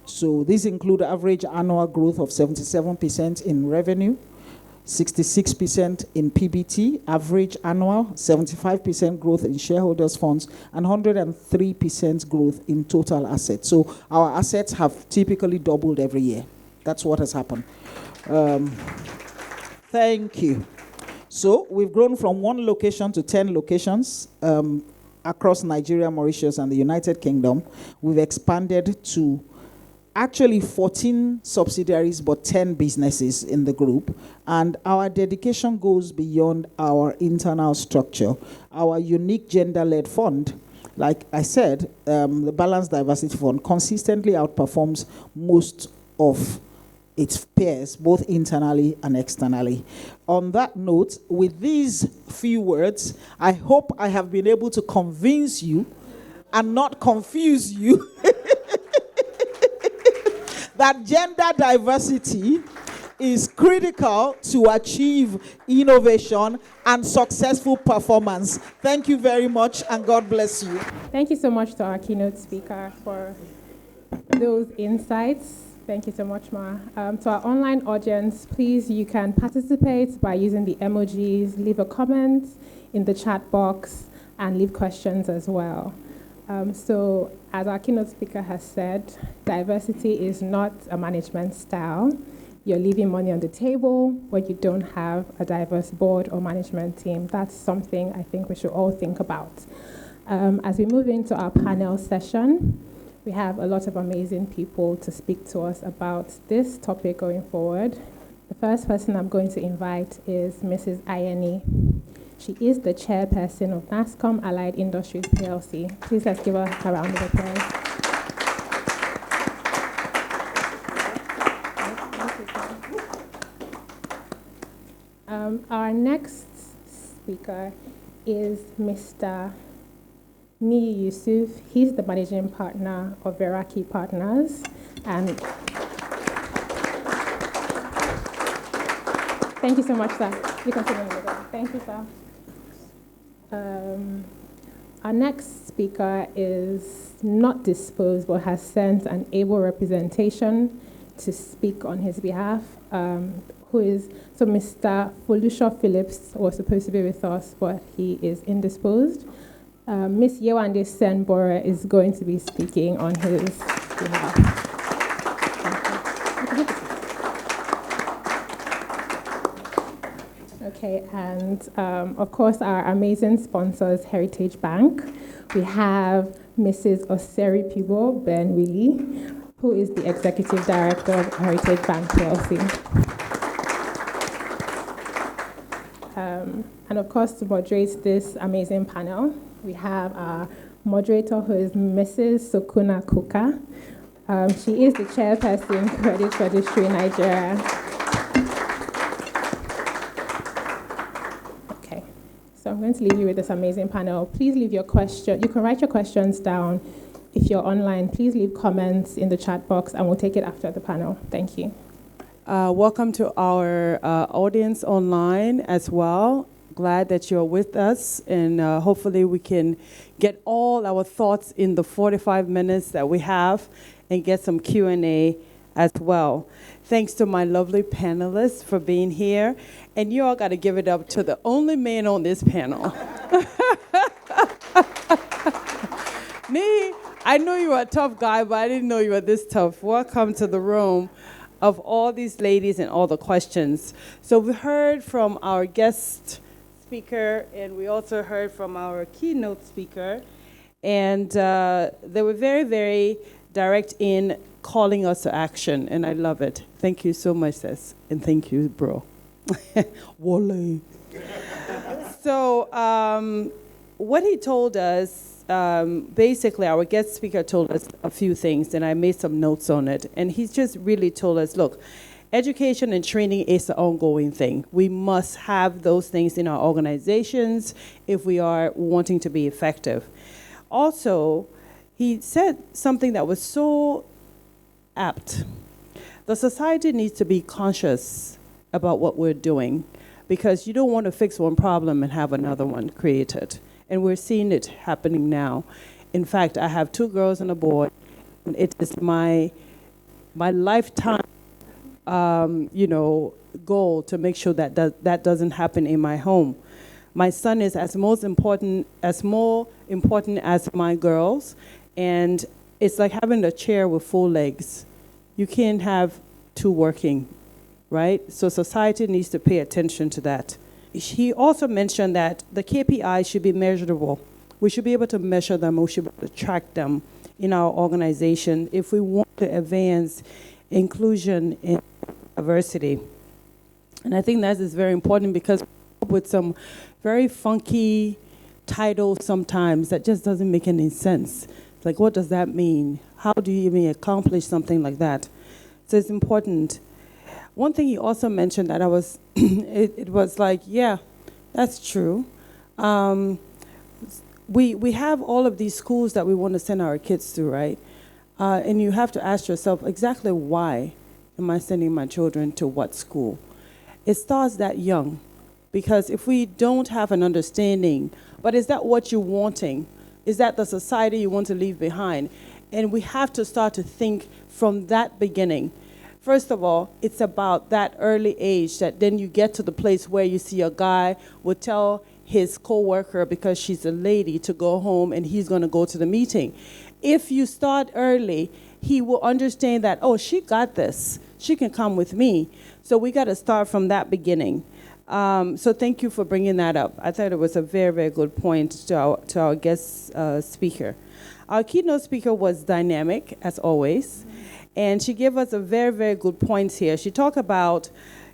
So these include average annual growth of 77% in revenue, 66% in PBT, average annual, 75% growth in shareholders' funds, and 103% growth in total assets. So our assets have typically doubled every year. That's what has happened. Thank you. So we've grown from 1 location to 10 locations across Nigeria, Mauritius, and the United Kingdom. We've expanded to actually 14 subsidiaries, but 10 businesses in the group. And our dedication goes beyond our internal structure. Our unique gender-led fund, like I said, the Balanced Diversity Fund consistently outperforms most of its peers, both internally and externally. On that note, with these few words, I hope I have been able to convince you and not confuse you that gender diversity is critical to achieve innovation and successful performance. Thank you very much, and God bless you. Thank you so much to our keynote speaker for those insights. Thank you so much, Ma. To our online audience, please, you can participate by using the emojis, leave a comment in the chat box, and leave questions as well. So, as our keynote speaker has said, diversity is not a management style. You're leaving money on the table when you don't have a diverse board or management team. That's something I think we should all think about. As we move into our panel session, we have a lot of amazing people to speak to us about this topic going forward. The first person I'm going to invite is Mrs. Ayeni. She is the chairperson of NASCOM Allied Industries PLC. Please let's give her a round of applause. Our next speaker is Mr. Ni Yusuf. He's the managing partner of Veraki Partners. And thank you so much, sir. You can sit in the middle. Thank you, sir. Our next speaker is not disposed but has sent an able representation to speak on his behalf, so Mr. Folusha Phillips was supposed to be with us, but he is indisposed. Ms. Yewande Senbora is going to be speaking on his behalf. Okay, and of course our amazing sponsors, Heritage Bank. We have Mrs. Oseri Pibo Ben Willie, who is the Executive Director of Heritage Bank PLC. And of course, to moderate this amazing panel, we have our moderator, who is Mrs. Sokuna Kuka. She is the chairperson, Credit Registry Nigeria. Okay, so I'm going to leave you with this amazing panel. Please leave your question. You can write your questions down. If you're online, please leave comments in the chat box, and we'll take it after the panel. Thank you. Welcome to our audience online as well. Glad that you're with us, and hopefully we can get all our thoughts in the 45 minutes that we have and get some Q&A as well. Thanks to my lovely panelists for being here, and you all got to give it up to the only man on this panel. Me, I know you were a tough guy, but I didn't know you were this tough. Welcome to the room. of all these ladies and all the questions. So we heard from our guest speaker, and we also heard from our keynote speaker, and they were very, very direct in calling us to action, and I love it. Thank you so much, sis, and thank you, bro. Wale. So what he told us, basically our guest speaker told us a few things, and I made some notes on it, and he's just really told us, look, education and training is an ongoing thing. We must have those things in our organizations if we are wanting to be effective. Also, he said something that was so apt. The society needs to be conscious about what we're doing, because you don't want to fix one problem and have another one created. And we're seeing it happening now. In fact, I have 2 girls and a boy, and it is my lifetime goal to make sure that that doesn't happen in my home. My son is more important as my girls, and it's like having a chair with 4 legs. You can't have 2 working, right? So society needs to pay attention to that. He also mentioned that the KPI should be measurable. We should be able to measure them, we should be able to track them in our organization if we want to advance inclusion and diversity. And I think that is very important, because with some very funky titles sometimes that just doesn't make any sense. Like, what does that mean? How do you even accomplish something like that? So it's important. One thing he also mentioned that I was, it was like, yeah, that's true. We have all of these schools that we want to send our kids to, right? And you have to ask yourself, exactly why am I sending my children to what school? It starts that young, because if we don't have an understanding, but is that what you're wanting? Is that the society you want to leave behind? And we have to start to think from that beginning. First of all, it's about that early age that then you get to the place where you see a guy would tell his coworker, because she's a lady, to go home and he's going to go to the meeting. If you start early, he will understand that, oh, she got this. She can come with me. So we got to start from that beginning. So thank you for bringing that up. I thought it was a very, very good point to our guest speaker. Our keynote speaker was dynamic, as always. And she gave us a very, very good points here. She talked about,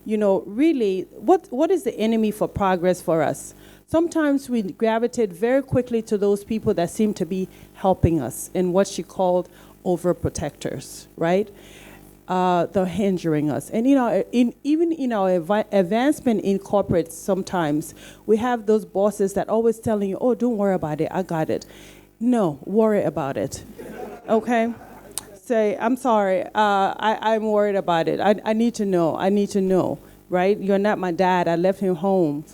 really, what is the enemy for progress for us? Sometimes we gravitate very quickly to those people that seem to be helping us in what she called overprotectors, right? They're hindering us. And even in our advancement in corporate, sometimes we have those bosses that always telling you, oh, don't worry about it, I got it. No, worry about it, okay? Say, I'm sorry, I'm worried about it. I need to know, right? You're not my dad, I left him home.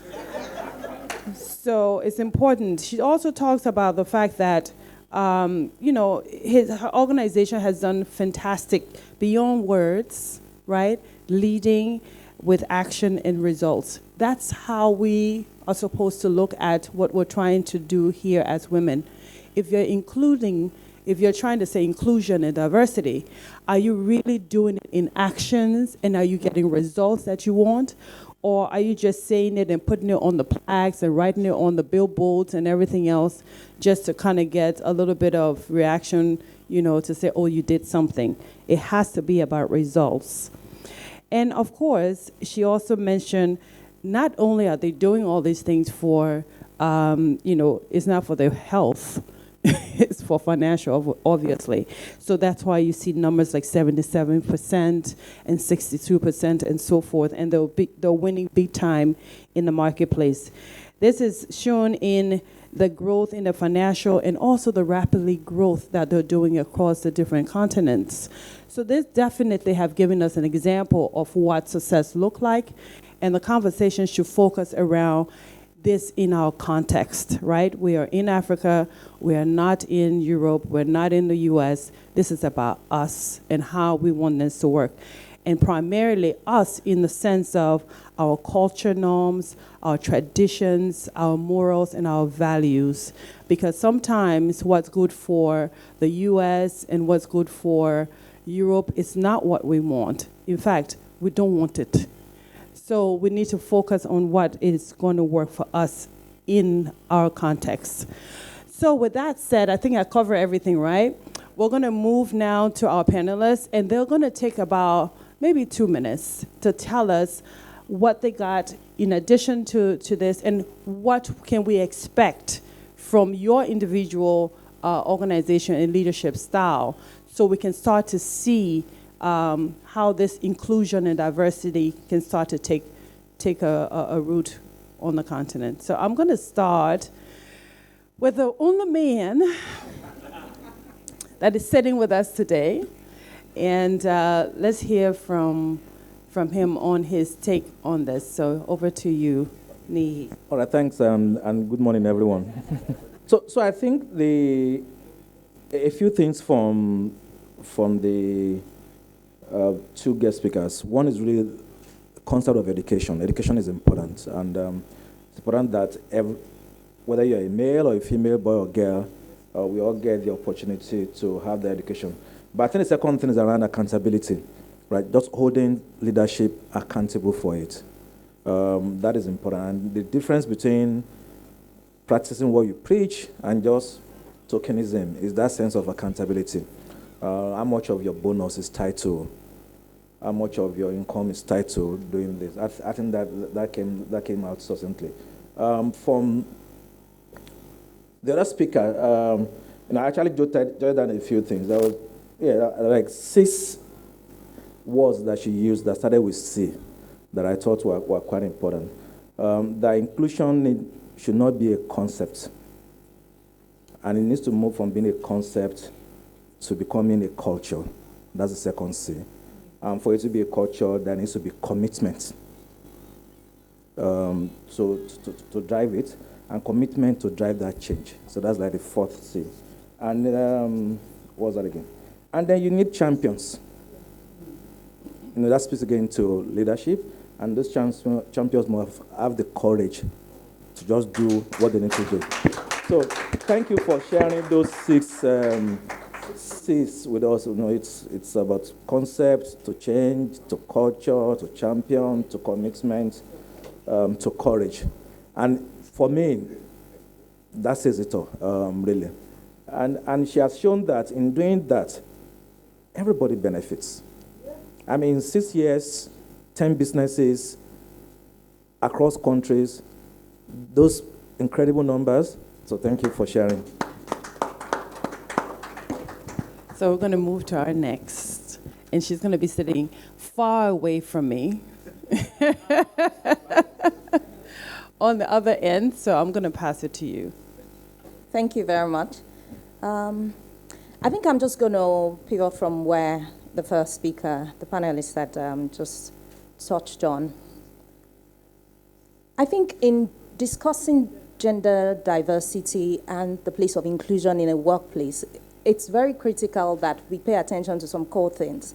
So it's important. She also talks about the fact that, her organization has done fantastic beyond words, right? Leading with action and results. That's how we are supposed to look at what we're trying to do here as women. If you're trying to say inclusion and diversity, are you really doing it in actions, and are you getting results that you want? Or are you just saying it and putting it on the plaques and writing it on the billboards and everything else just to kind of get a little bit of reaction, to say, oh, you did something? It has to be about results. And of course, she also mentioned not only are they doing all these things for, it's not for their health, it's for financial, obviously. So that's why you see numbers like 77% and 62% and so forth, and they're winning big time in the marketplace. This is shown in the growth in the financial and also the rapidly growth that they're doing across the different continents. So this definitely have given us an example of what success look like, and the conversation should focus around this in our context, right? We are in Africa, we are not in Europe, we're not in the US. This is about us and how we want this to work. And primarily us in the sense of our culture norms, our traditions, our morals, and our values. Because sometimes what's good for the US and what's good for Europe is not what we want. In fact, we don't want it. So we need to focus on what is going to work for us in our context. So with that said, I think I covered everything, right? We're going to move now to our panelists, and they're going to take about maybe 2 minutes to tell us what they got in addition to this, and what can we expect from your individual organization and leadership style, so we can start to see how this inclusion and diversity can start to take a root on the continent. So I'm going to start with the only man that is sitting with us today, and let's hear from him on his take on this. So over to you, Nihi. All right, thanks, and good morning, everyone. So I think a few things from the two guest speakers. One is really the concept of education. Education is important, and it's important that whether you're a male or a female, boy or girl, we all get the opportunity to have the education. But I think the second thing is around accountability, right? Just holding leadership accountable for it. That is important. And the difference between practicing what you preach and just tokenism is that sense of accountability. How much of your bonus is tied to, how much of your income is tied to doing this. I think that came out succinctly. From the other speaker, I actually jotted down a few things. There was, like 6 words that she used that started with C that I thought were quite important. That inclusion should not be a concept, and it needs to move from being a concept to becoming a culture. That's the second C. For it to be a culture, there needs to be commitment to drive it, and commitment to drive that change. So that's like the fourth C. And what was that again? And then you need champions. That speaks again to leadership, and those champions must have the courage to just do what they need to do. So thank you for sharing those 6 C's with us. It's about concept, to change, to culture, to champion, to commitment, to courage. And for me, that says it all, really. And she has shown that in doing that, everybody benefits. I mean, 6 years, 10 businesses across countries, those incredible numbers. So thank you for sharing. So we're going to move to our next, and she's going to be sitting far away from me on the other end. So I'm going to pass it to you. Thank you very much. I think I'm just going to pick up from where the first speaker, the panelist, that just touched on. I think in discussing gender diversity and the place of inclusion in a workplace, it's very critical that we pay attention to some core things.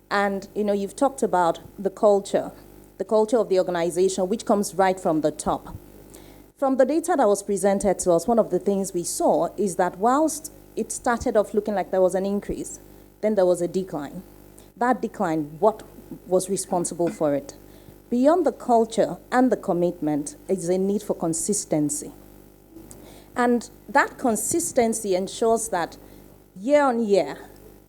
And, you've talked about the culture of the organization, which comes right from the top. From the data that was presented to us, one of the things we saw is that whilst it started off looking like there was an increase, then there was a decline. That decline, what was responsible for it? Beyond the culture and the commitment is a need for consistency. And that consistency ensures that year on year,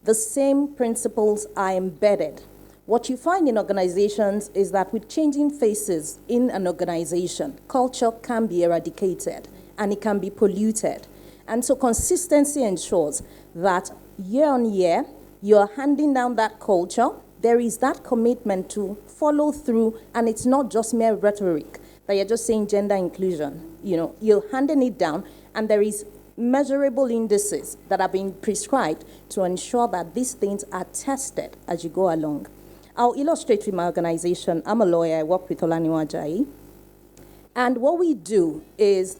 the same principles are embedded. What you find in organizations is that with changing faces in an organization, culture can be eradicated and it can be polluted. And so consistency ensures that year on year, you're handing down that culture. There is that commitment to follow through, and it's not just mere rhetoric that you're just saying gender inclusion. You're handing it down, and there is measurable indices that are being prescribed to ensure that these things are tested as you go along. I'll illustrate with my organization. I'm a lawyer. I work with Olaniwa Ajayi. And what we do is,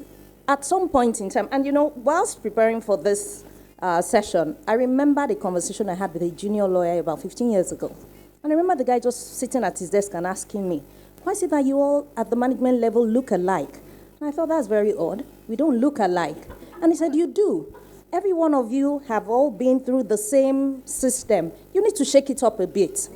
at some point in time, and whilst preparing for this session, I remember the conversation I had with a junior lawyer about 15 years ago. And I remember the guy just sitting at his desk and asking me, why is it that you all at the management level look alike? And I thought that's very odd. We don't look alike. And he said, you do. every one of you have all been through the same system. You need to shake it up a bit.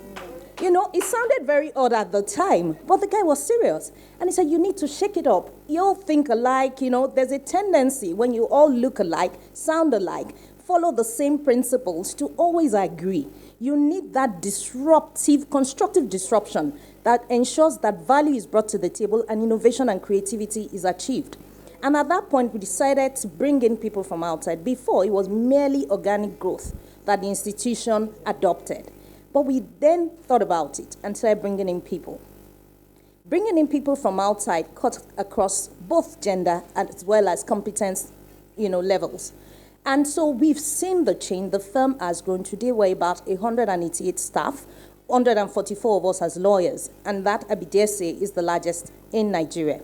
You know, it sounded very odd at the time, but the guy was serious. And he said, you need to shake it up. You all think alike, you know, there's a tendency when you all look alike, sound alike, follow the same principles to always agree. You need that disruptive, constructive disruption that ensures that value is brought to the table and innovation and creativity is achieved. And at that point, we decided to bring in people from outside. Before, it was merely organic growth that the institution adopted. But we then thought about it and started bringing in people. Bringing in people from outside cut across both gender as well as competence, levels. And so we've seen the change. The firm has grown. Today we're about 188 staff, 144 of us as lawyers, and that, I dare say, is the largest in Nigeria.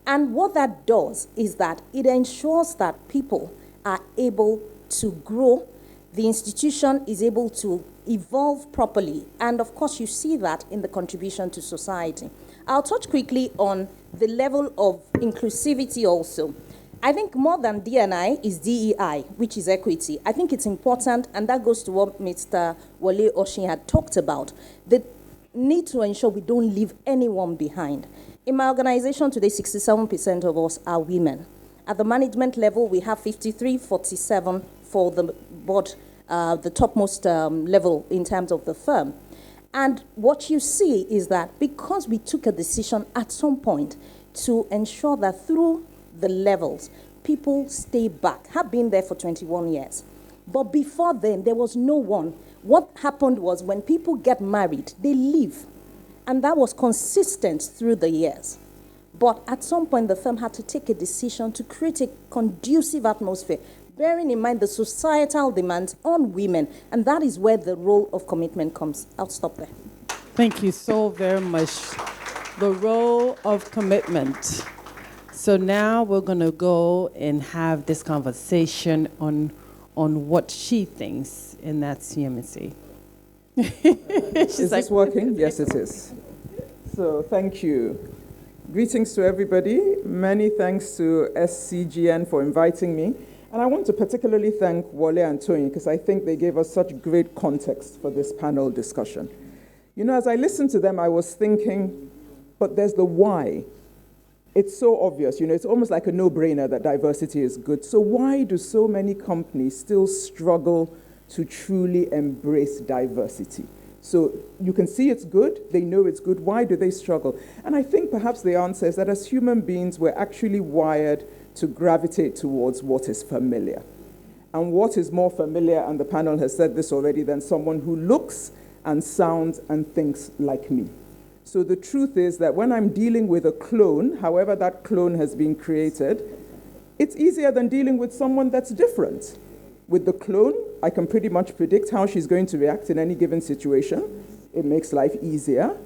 And what that does is that it ensures that people are able to grow, the institution is able to evolve properly, and of course you see that in the contribution to society. I'll touch quickly on the level of inclusivity also. I think more than D&I is DEI, which is equity. I think it's important, and that goes to what Mr. Wole Oshin had talked about, the need to ensure we don't leave anyone behind. In my organization today, 67% of us are women. At the management level, we have 53-47 for the board, the topmost level in terms of the firm. And what you see is that because we took a decision at some point to ensure that through the levels, people stay back, have been there for 21 years. But before then, there was no one. What happened was when people get married, they leave. And that was consistent through the years. But at some point, the firm had to take a decision to create a conducive atmosphere, bearing in mind the societal demands on women. And that is where the role of commitment comes. I'll stop there. Thank you so very much. The role of commitment. So now we're going to go and have this conversation on what she thinks in that CMC. Is this working? Yes, it is. So thank you. Greetings to everybody. Many thanks to SCGN for inviting me. And I want to particularly thank Wole and Tony because I think they gave us such great context for this panel discussion. You know, as I listened to them, I was thinking, but there's the why. It's so obvious, it's almost like a no-brainer that diversity is good. So why do so many companies still struggle to truly embrace diversity? So you can see it's good, they know it's good, why do they struggle? And I think perhaps the answer is that as human beings, we're actually wired to gravitate towards what is familiar. And what is more familiar, and the panel has said this already, than someone who looks and sounds and thinks like me. So the truth is that when I'm dealing with a clone, however that clone has been created, it's easier than dealing with someone that's different. With the clone, I can pretty much predict how she's going to react in any given situation. It makes life easier.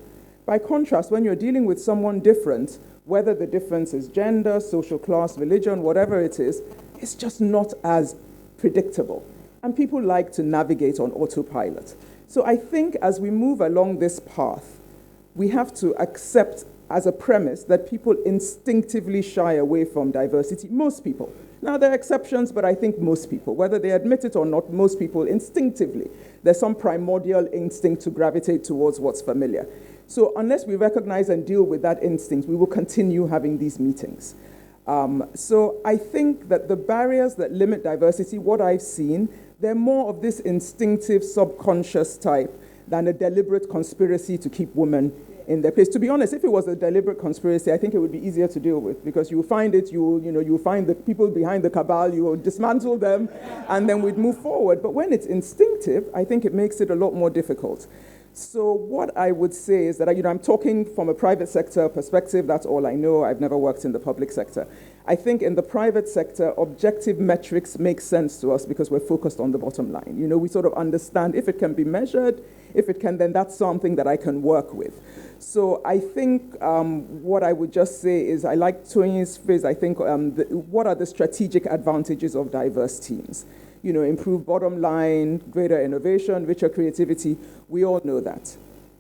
By contrast, when you're dealing with someone different, whether the difference is gender, social class, religion, whatever it is, it's just not as predictable. And people like to navigate on autopilot. So I think as we move along this path, we have to accept as a premise that people instinctively shy away from diversity. Most people. Now, there are exceptions, but I think most people, whether they admit it or not, most people instinctively, there's some primordial instinct to gravitate towards what's familiar. So unless we recognize and deal with that instinct, we will continue having these meetings. So I think that the barriers that limit diversity, what I've seen, they're more of this instinctive, subconscious type than a deliberate conspiracy to keep women in their place. To be honest, if it was a deliberate conspiracy, I think it would be easier to deal with because you find it, you find the people behind the cabal, you will dismantle them, and then we'd move forward. But when it's instinctive, I think it makes it a lot more difficult. So what I would say is that, I'm talking from a private sector perspective. That's all I know. I've never worked in the public sector. I think in the private sector, objective metrics make sense to us because we're focused on the bottom line. We sort of understand if it can be measured, if it can, then that's something that I can work with. So I think what I would just say is, I like Tony's phrase, I think, what are the strategic advantages of diverse teams? Improved bottom line, greater innovation, richer creativity. We all know that.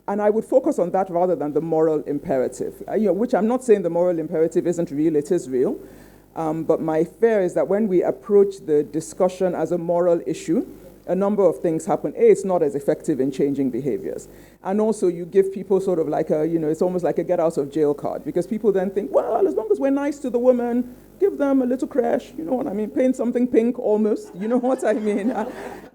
And I would focus on that rather than the moral imperative, which I'm not saying the moral imperative isn't real, it is real. But my fear is that when we approach the discussion as a moral issue, a number of things happen. A, it's not as effective in changing behaviors. And also you give people sort of like it's almost like a get out of jail card, because people then think, well, as long as we're nice to the woman, give them a little crash, you know what I mean? Paint something pink almost, you know what I mean?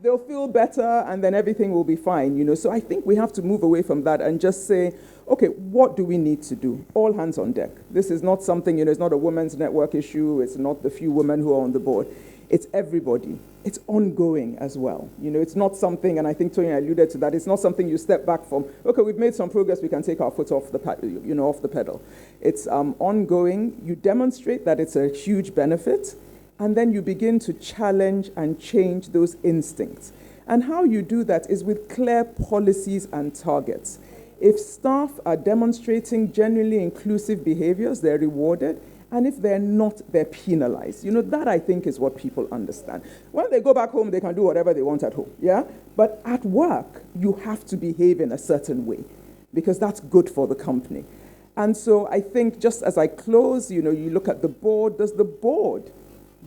They'll feel better and then everything will be fine, So I think we have to move away from that and just say, okay, what do we need to do? All hands on deck. This is not something, it's not a women's network issue. It's not the few women who are on the board. It's everybody. It's ongoing as well. It's not something, and I think Tony alluded to that, it's not something you step back from, okay, we've made some progress, we can take our foot off the pedal. It's ongoing. You demonstrate that it's a huge benefit, and then you begin to challenge and change those instincts. And how you do that is with clear policies and targets. If staff are demonstrating genuinely inclusive behaviors, they're rewarded. And if they're not, they're penalized. That I think is what people understand. When they go back home, they can do whatever they want at home, yeah? But at work, you have to behave in a certain way because that's good for the company. And so I think just as I close, you look at the board. Does the board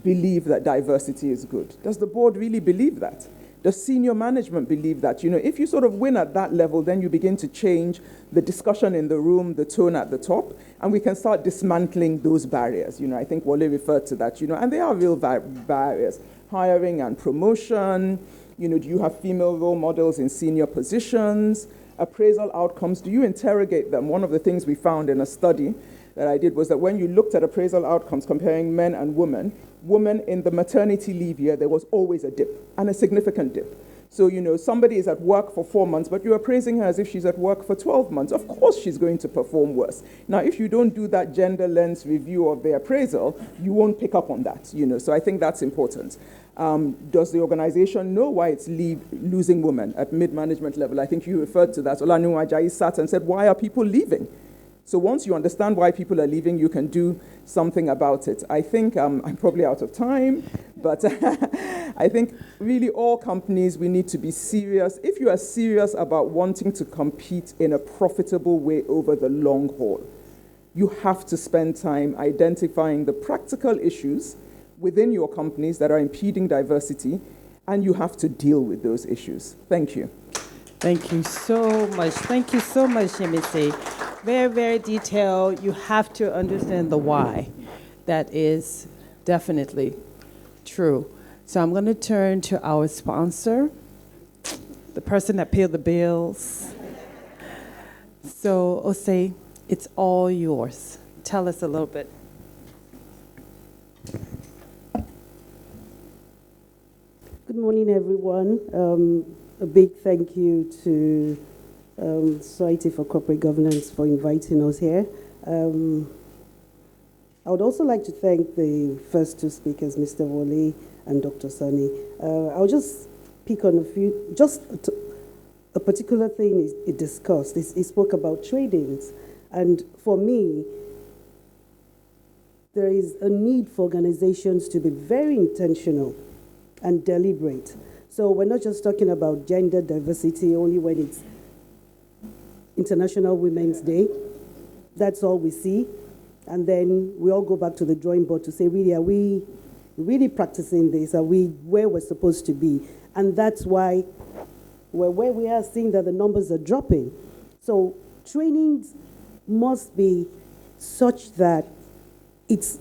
believe that diversity is good? Does the board really believe that? Does senior management believe that? If you sort of win at that level, then you begin to change the discussion in the room, the tone at the top, and we can start dismantling those barriers. I think Wale referred to that, and they are real barriers. Hiring and promotion, do you have female role models in senior positions? Appraisal outcomes, do you interrogate them? One of the things we found in a study that I did was that when you looked at appraisal outcomes comparing men and women in the maternity leave year, there was always a dip, and a significant dip. So, somebody is at work for 4 months, but you're appraising her as if she's at work for 12 months. Of course she's going to perform worse. Now, if you don't do that gender lens review of the appraisal, you won't pick up on that, So I think that's important. Does the organization know why it's losing women at mid-management level? I think you referred to that. Olanu Ajayi sat and said, why are people leaving? So once you understand why people are leaving, you can do something about it. I think I'm probably out of time, but I think really all companies, we need to be serious. If you are serious about wanting to compete in a profitable way over the long haul, you have to spend time identifying the practical issues within your companies that are impeding diversity, and you have to deal with those issues. Thank you. Thank you so much. Thank you so much, Yemisi. Very, very detailed. You have to understand the why. That is definitely true. So I'm going to turn to our sponsor, the person that paid the bills. So, Osei, it's all yours. Tell us a little bit. Good morning, everyone. A big thank you to Society for Corporate Governance for inviting us here. I would also like to thank the first two speakers, Mr. Wole and Dr. Sani. I'll just pick on a particular thing he discussed. He spoke about tradings. And for me, there is a need for organizations to be very intentional and deliberate. So we're not just talking about gender diversity only when it's International Women's Day. That's all we see. And then we all go back to the drawing board to say, really, are we really practicing this? Are we where we're supposed to be? And that's why we're where we are, seeing that the numbers are dropping. So trainings must be such that it's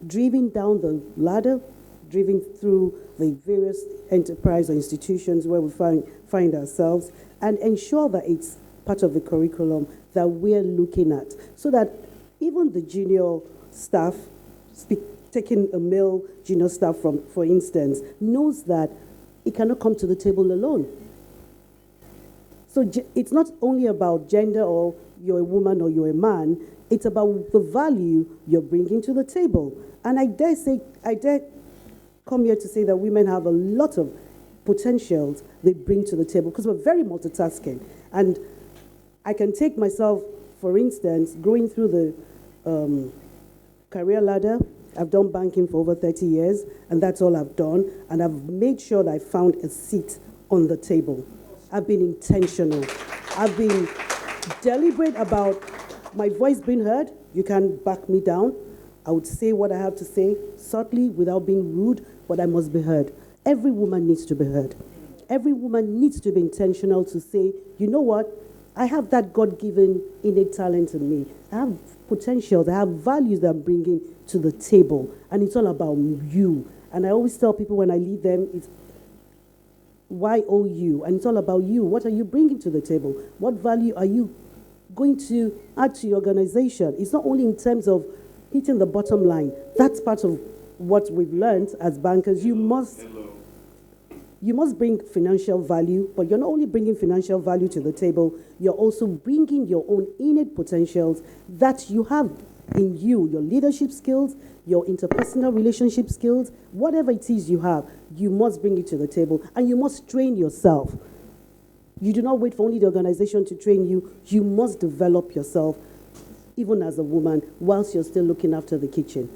driven down the ladder, driven through the various enterprise or institutions where we find ourselves, and ensure that it's part of the curriculum that we're looking at, so that even the junior staff, taking a male junior staff for instance, knows that it cannot come to the table alone. So it's not only about gender or you're a woman or you're a man, it's about the value you're bringing to the table. And I dare come here to say that women have a lot of potentials they bring to the table because we're very multitasking. And I can take myself, for instance, going through the career ladder. I've done banking for over 30 years, and that's all I've done. And I've made sure that I found a seat on the table. I've been intentional. I've been deliberate about my voice being heard. You can back me down. I would say what I have to say, subtly, without being rude, but I must be heard. Every woman needs to be heard. Every woman needs to be intentional to say, you know what? I have that God-given innate talent in me. I have potentials. I have values that I'm bringing to the table. And it's all about you. And I always tell people when I lead them, it's YOU. And it's all about you. What are you bringing to the table? What value are you going to add to your organization? It's not only in terms of hitting the bottom line. That's part of what we've learned as bankers. You must bring financial value, but you're not only bringing financial value to the table, you're also bringing your own innate potentials that you have in you, your leadership skills, your interpersonal relationship skills, whatever it is you have, you must bring it to the table, and you must train yourself. You do not wait for only the organization to train you. You must develop yourself, even as a woman, whilst you're still looking after the kitchen.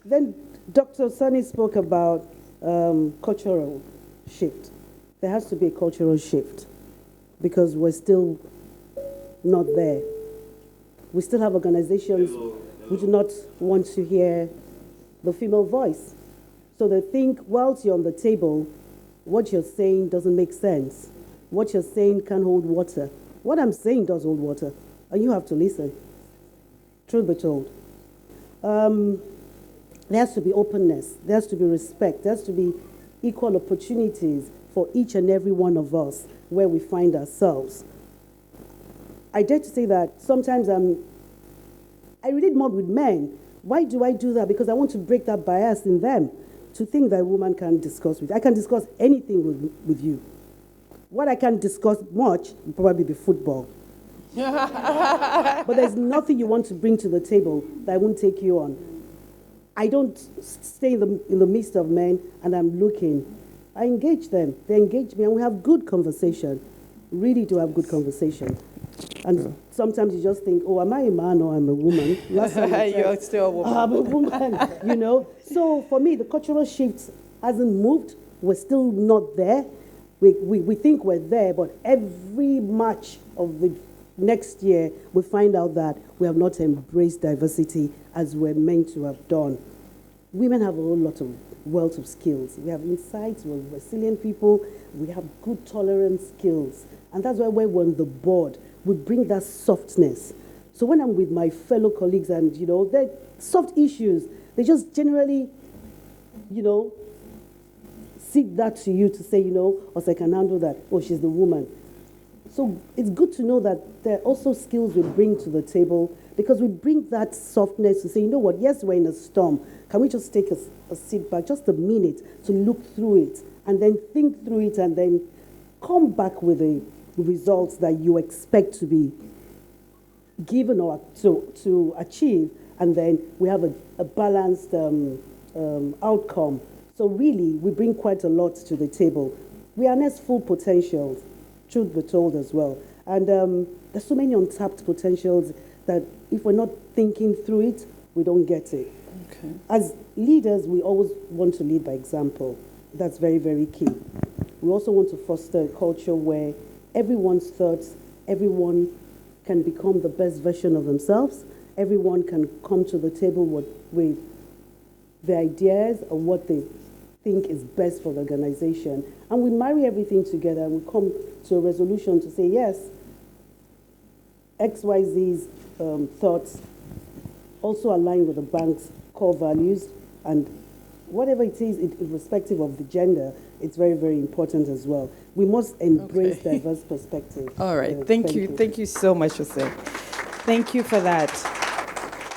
Then Dr. Sani spoke about cultural shift. There has to be a cultural shift because we're still not there. We still have organizations who do not want to hear the female voice. So they think whilst you're on the table, what you're saying doesn't make sense. What you're saying can't hold water. What I'm saying does hold water, and you have to listen. Truth be told. There has to be openness. There has to be respect. There has to be equal opportunities for each and every one of us where we find ourselves. I dare to say that sometimes I relate more with men. Why do I do that? Because I want to break that bias in them to think that a woman can discuss with. I can discuss anything with you. What I can discuss much will probably be football. But there's nothing you want to bring to the table that I won't take you on. I don't stay in the midst of men and I'm looking. I engage them. They engage me and we have good conversation. Really do have good conversation. And sometimes you just think, oh, am I a man or am I a woman? You're still a woman. I'm a woman, you know. So for me, the cultural shift hasn't moved. We're still not there. We think we're there, but every March of the next year, we find out that we have not embraced diversity as we're meant to have done. Women have a whole lot of wealth of skills. We have insights, we're resilient people, we have good tolerance skills. And that's why when we're on the board, we bring that softness. So when I'm with my fellow colleagues and, you know, they're soft issues, they just generally, you know, seek that to you to say, you know, or I can handle that, oh, she's the woman. So it's good to know that there are also skills we bring to the table because we bring that softness to say, you know what, yes, we're in a storm. Can we just take a sit back, just a minute to look through it and then think through it and then come back with the results that you expect to be given or to achieve, and then we have a balanced outcome. So really, we bring quite a lot to the table. We harness full potentials, truth be told as well. And there's so many untapped potentials that if we're not thinking through it, we don't get it. Okay. As leaders, we always want to lead by example. That's very, very key. We also want to foster a culture where everyone's thoughts, everyone can become the best version of themselves. Everyone can come to the table with their ideas of what they think is best for the organization. And we marry everything together and we come to a resolution to say, yes, XYZ's thoughts also align with the bank's core values, and whatever it is, irrespective of the gender, it's very, very important as well. We must embrace diverse perspectives. All right, thank you. Thank you so much, Jose. Thank you for that.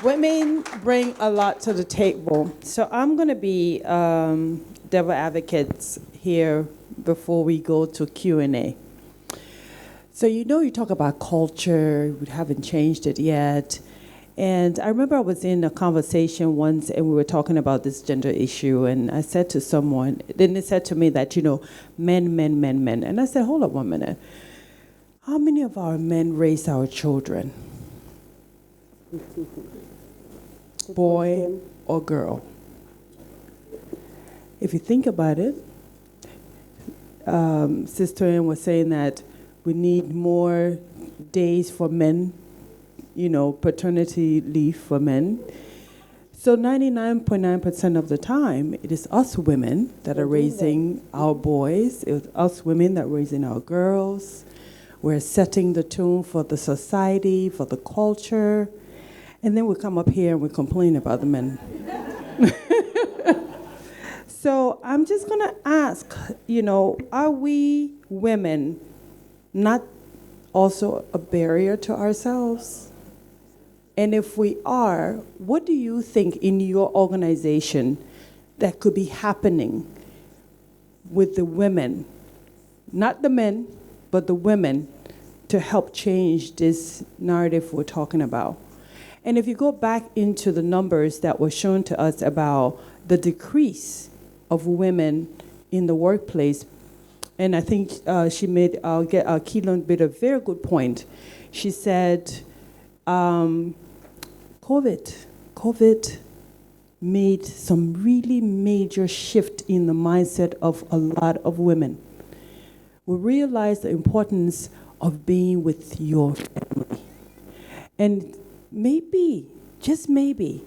Women bring a lot to the table. So I'm going to be devil advocates here before we go to Q&A. So you know you talk about culture, we haven't changed it yet. And I remember I was in a conversation once and we were talking about this gender issue, and I said to someone, then they said to me that, you know, men. And I said, hold up 1 minute. How many of our men raise our children? Boy or girl? If you think about it, Sister Ann was saying that we need more days for men, paternity leave for men. So 99.9% of the time, it is us women that are raising our boys. It's us women that are raising our girls. We're setting the tone for the society, for the culture. And then we come up here and we complain about the men. So I'm just going to ask, are we women not also a barrier to ourselves? And if we are, what do you think in your organization that could be happening with the women, not the men, but the women, to help change this narrative we're talking about? And if you go back into the numbers that were shown to us about the decrease of women in the workplace, and I think she made, Keelan made a very good point. She said, COVID made some really major shift in the mindset of a lot of women. We realized the importance of being with your family. And maybe, just maybe,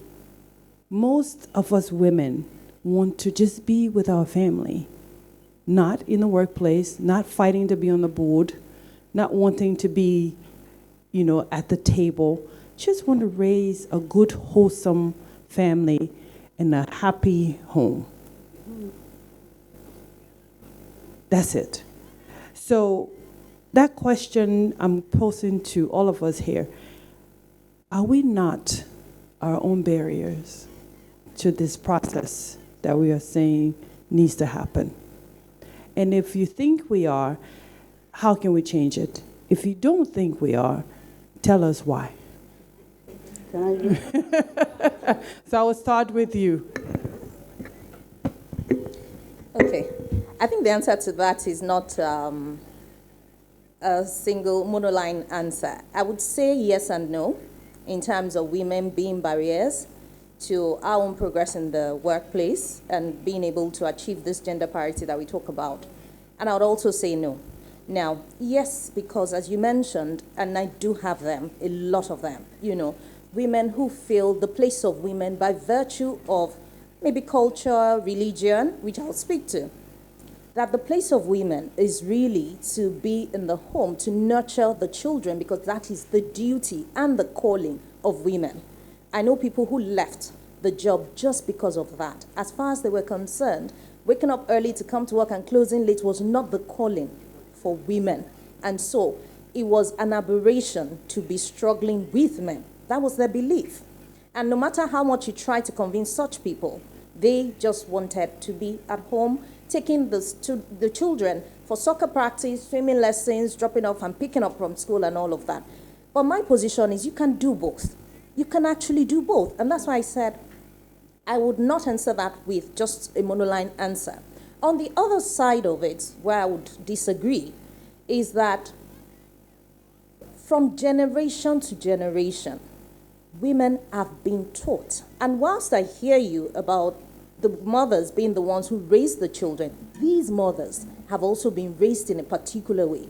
most of us women want to just be with our family, not in the workplace, not fighting to be on the board, not wanting to be, at the table. Just want to raise a good, wholesome family in a happy home. That's it. So that question I'm posing to all of us here, are we not our own barriers to this process that we are saying needs to happen? And if you think we are, how can we change it? If you don't think we are, tell us why. So I will start with you. Okay. I think the answer to that is not a single monoline answer. I would say yes and no in terms of women being barriers to our own progress in the workplace and being able to achieve this gender parity that we talk about. And I would also say no. Now, yes, because as you mentioned, and I do have them, a lot of them, women who feel the place of women by virtue of maybe culture, religion, which I'll speak to, that the place of women is really to be in the home, to nurture the children, because that is the duty and the calling of women. I know people who left the job just because of that. As far as they were concerned, waking up early to come to work and closing late was not the calling for women. And so it was an aberration to be struggling with men. That was their belief. And no matter how much you try to convince such people, they just wanted to be at home, taking the children for soccer practice, swimming lessons, dropping off and picking up from school and all of that. But my position is you can do both. You can actually do both. And that's why I said I would not answer that with just a monoline answer. On the other side of it, where I would disagree, is that from generation to generation, women have been taught. And whilst I hear you about the mothers being the ones who raise the children, these mothers have also been raised in a particular way.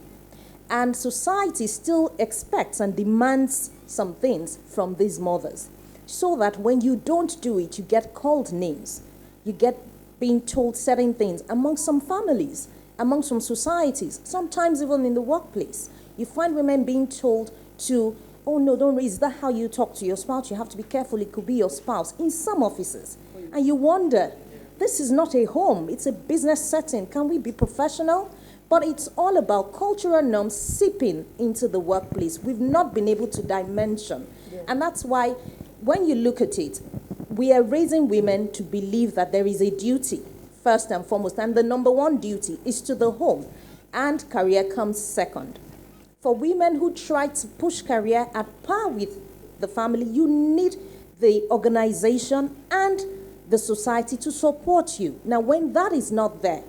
And society still expects and demands some things from these mothers, so that when you don't do it, you get called names. You get being told certain things among some families, among some societies, sometimes even in the workplace. You find women being told to, oh no, don't raise, is that how you talk to your spouse? You have to be careful, it could be your spouse, in some offices. And you wonder, this is not a home, it's a business setting. Can we be professional? But it's all about cultural norms seeping into the workplace. We've not been able to dimension. Yeah. And that's why when you look at it, we are raising women to believe that there is a duty, first and foremost, and the number one duty is to the home, and career comes second. For women who try to push career at par with the family, you need the organization and the society to support you. Now, when that is not there,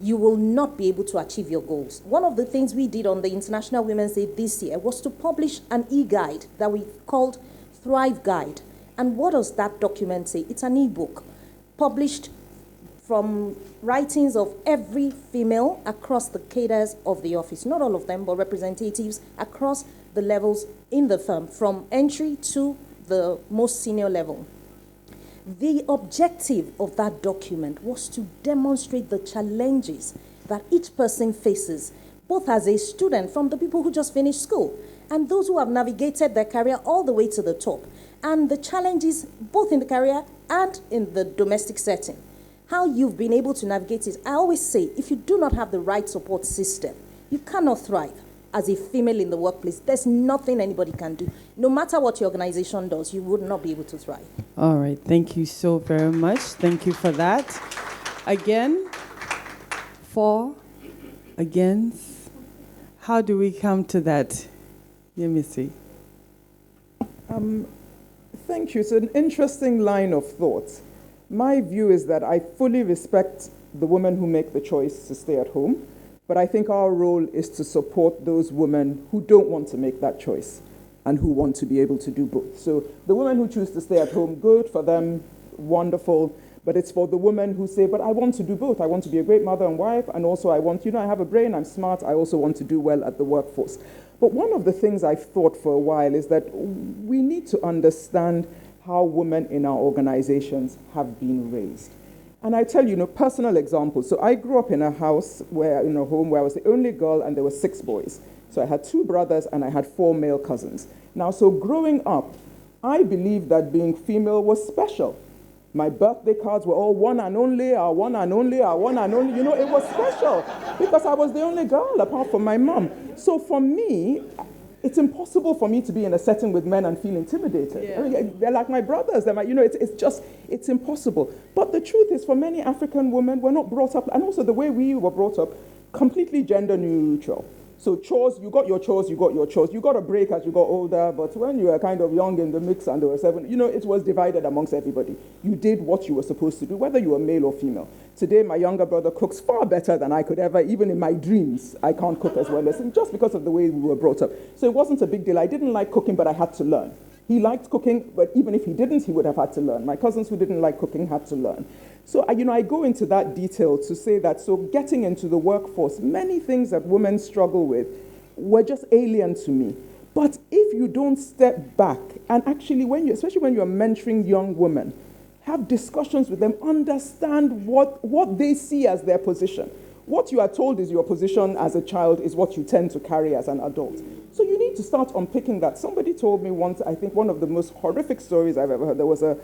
you will not be able to achieve your goals. One of the things we did on the International Women's Day this year was to publish an e-guide that we called Thrive Guide. And what does that document say? It's an e-book published from writings of every female across the cadres of the office. Not all of them, but representatives across the levels in the firm, from entry to the most senior level. The objective of that document was to demonstrate the challenges that each person faces, both as a student from the people who just finished school and those who have navigated their career all the way to the top, and the challenges both in the career and in the domestic setting. How you've been able to navigate it. I always say, if you do not have the right support system, you cannot thrive as a female in the workplace. There's nothing anybody can do. No matter what your organization does, you would not be able to thrive. All right, thank you so very much. Thank you for that. Again, for, against, how do we come to that? Let me see. Thank you. It's an interesting line of thought. My view is that I fully respect the women who make the choice to stay at home, but I think our role is to support those women who don't want to make that choice and who want to be able to do both. So the women who choose to stay at home, good for them, wonderful, but it's for the women who say, but I want to do both. I want to be a great mother and wife, and also I want, I have a brain, I'm smart, I also want to do well at the workforce. But one of the things I've thought for a while is that we need to understand how women in our organizations have been raised. And I tell you, personal examples. So I grew up in a house in a home where I was the only girl and there were 6 boys. So I had 2 brothers and I had 4 male cousins. Now, so growing up, I believed that being female was special. My birthday cards were all one and only, our one and only, our one and only. It was special because I was the only girl apart from my mom. So for me, it's impossible for me to be in a setting with men and feel intimidated. Yeah. I mean, they're like my brothers. They're it's impossible. But the truth is, for many African women, we're not brought up, and also the way we were brought up, completely gender neutral. So chores, you got your chores, you got your chores. You got a break as you got older, but when you were kind of young in the mix and there were 7, it was divided amongst everybody. You did what you were supposed to do, whether you were male or female. Today, my younger brother cooks far better than I could ever, even in my dreams. I can't cook as well as him, just because of the way we were brought up. So it wasn't a big deal. I didn't like cooking, but I had to learn. He liked cooking, but even if he didn't, he would have had to learn. My cousins who didn't like cooking had to learn. So, I go into that detail to say that, so getting into the workforce, many things that women struggle with were just alien to me. But if you don't step back and actually, especially when you're mentoring young women, have discussions with them, understand what they see as their position. What you are told is your position as a child is what you tend to carry as an adult. So you need to start unpicking that. Somebody told me once, I think one of the most horrific stories I've ever heard, there was a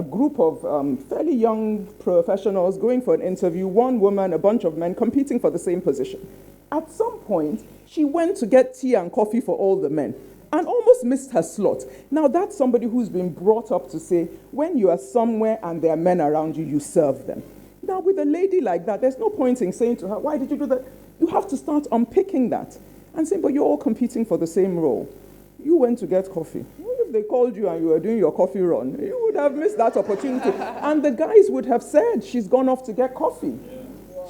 group of fairly young professionals going for an interview, one woman, a bunch of men competing for the same position. At some point, she went to get tea and coffee for all the men and almost missed her slot. Now, that's somebody who's been brought up to say, when you are somewhere and there are men around you, you serve them. Now, with a lady like that, there's no point in saying to her, why did you do that? You have to start unpicking that and saying, but you're all competing for the same role. You went to get coffee. What if they called you and you were doing your coffee run? You would have missed that opportunity. And the guys would have said, she's gone off to get coffee.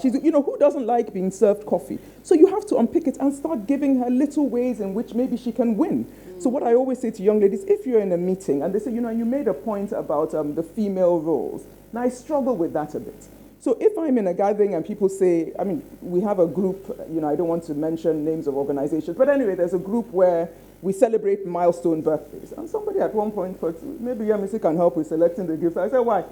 Who doesn't like being served coffee? So you have to unpick it and start giving her little ways in which maybe she can win. So what I always say to young ladies, if you're in a meeting and they say, you made a point about the female roles. Now, I struggle with that a bit. So if I'm in a gathering and people say, we have a group, I don't want to mention names of organizations, but anyway, there's a group where we celebrate milestone birthdays. And somebody at one point thought, maybe Yemisi can help with selecting the gifts. I said, why?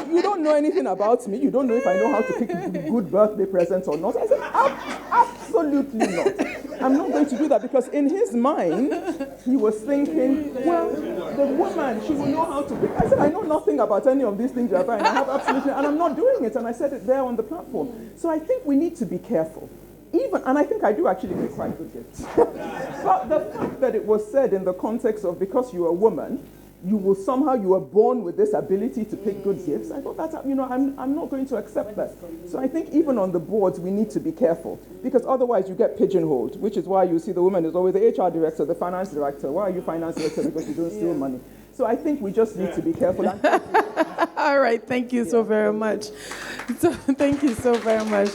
You don't know anything about me. You don't know if I know how to pick good birthday presents or not. I said, absolutely not. I'm not going to do that, because in his mind, he was thinking, well, the woman, she will know how to pick. I said, I know nothing about any of these things you're buying. I have absolutely, and I'm not doing it. And I said it there on the platform. So I think we need to be careful. And I think I do actually make quite good gifts. But the fact that it was said in the context of, because you're a woman, you were born with this ability to pick good gifts. I thought I'm not going to accept that. So I think even on the boards, we need to be careful, because otherwise you get pigeonholed, which is why you see the woman is always the HR director, the finance director. Why are you finance director? Because you don't steal money. So I think we just need to be careful. All right, thank you so very much. So thank you so very much.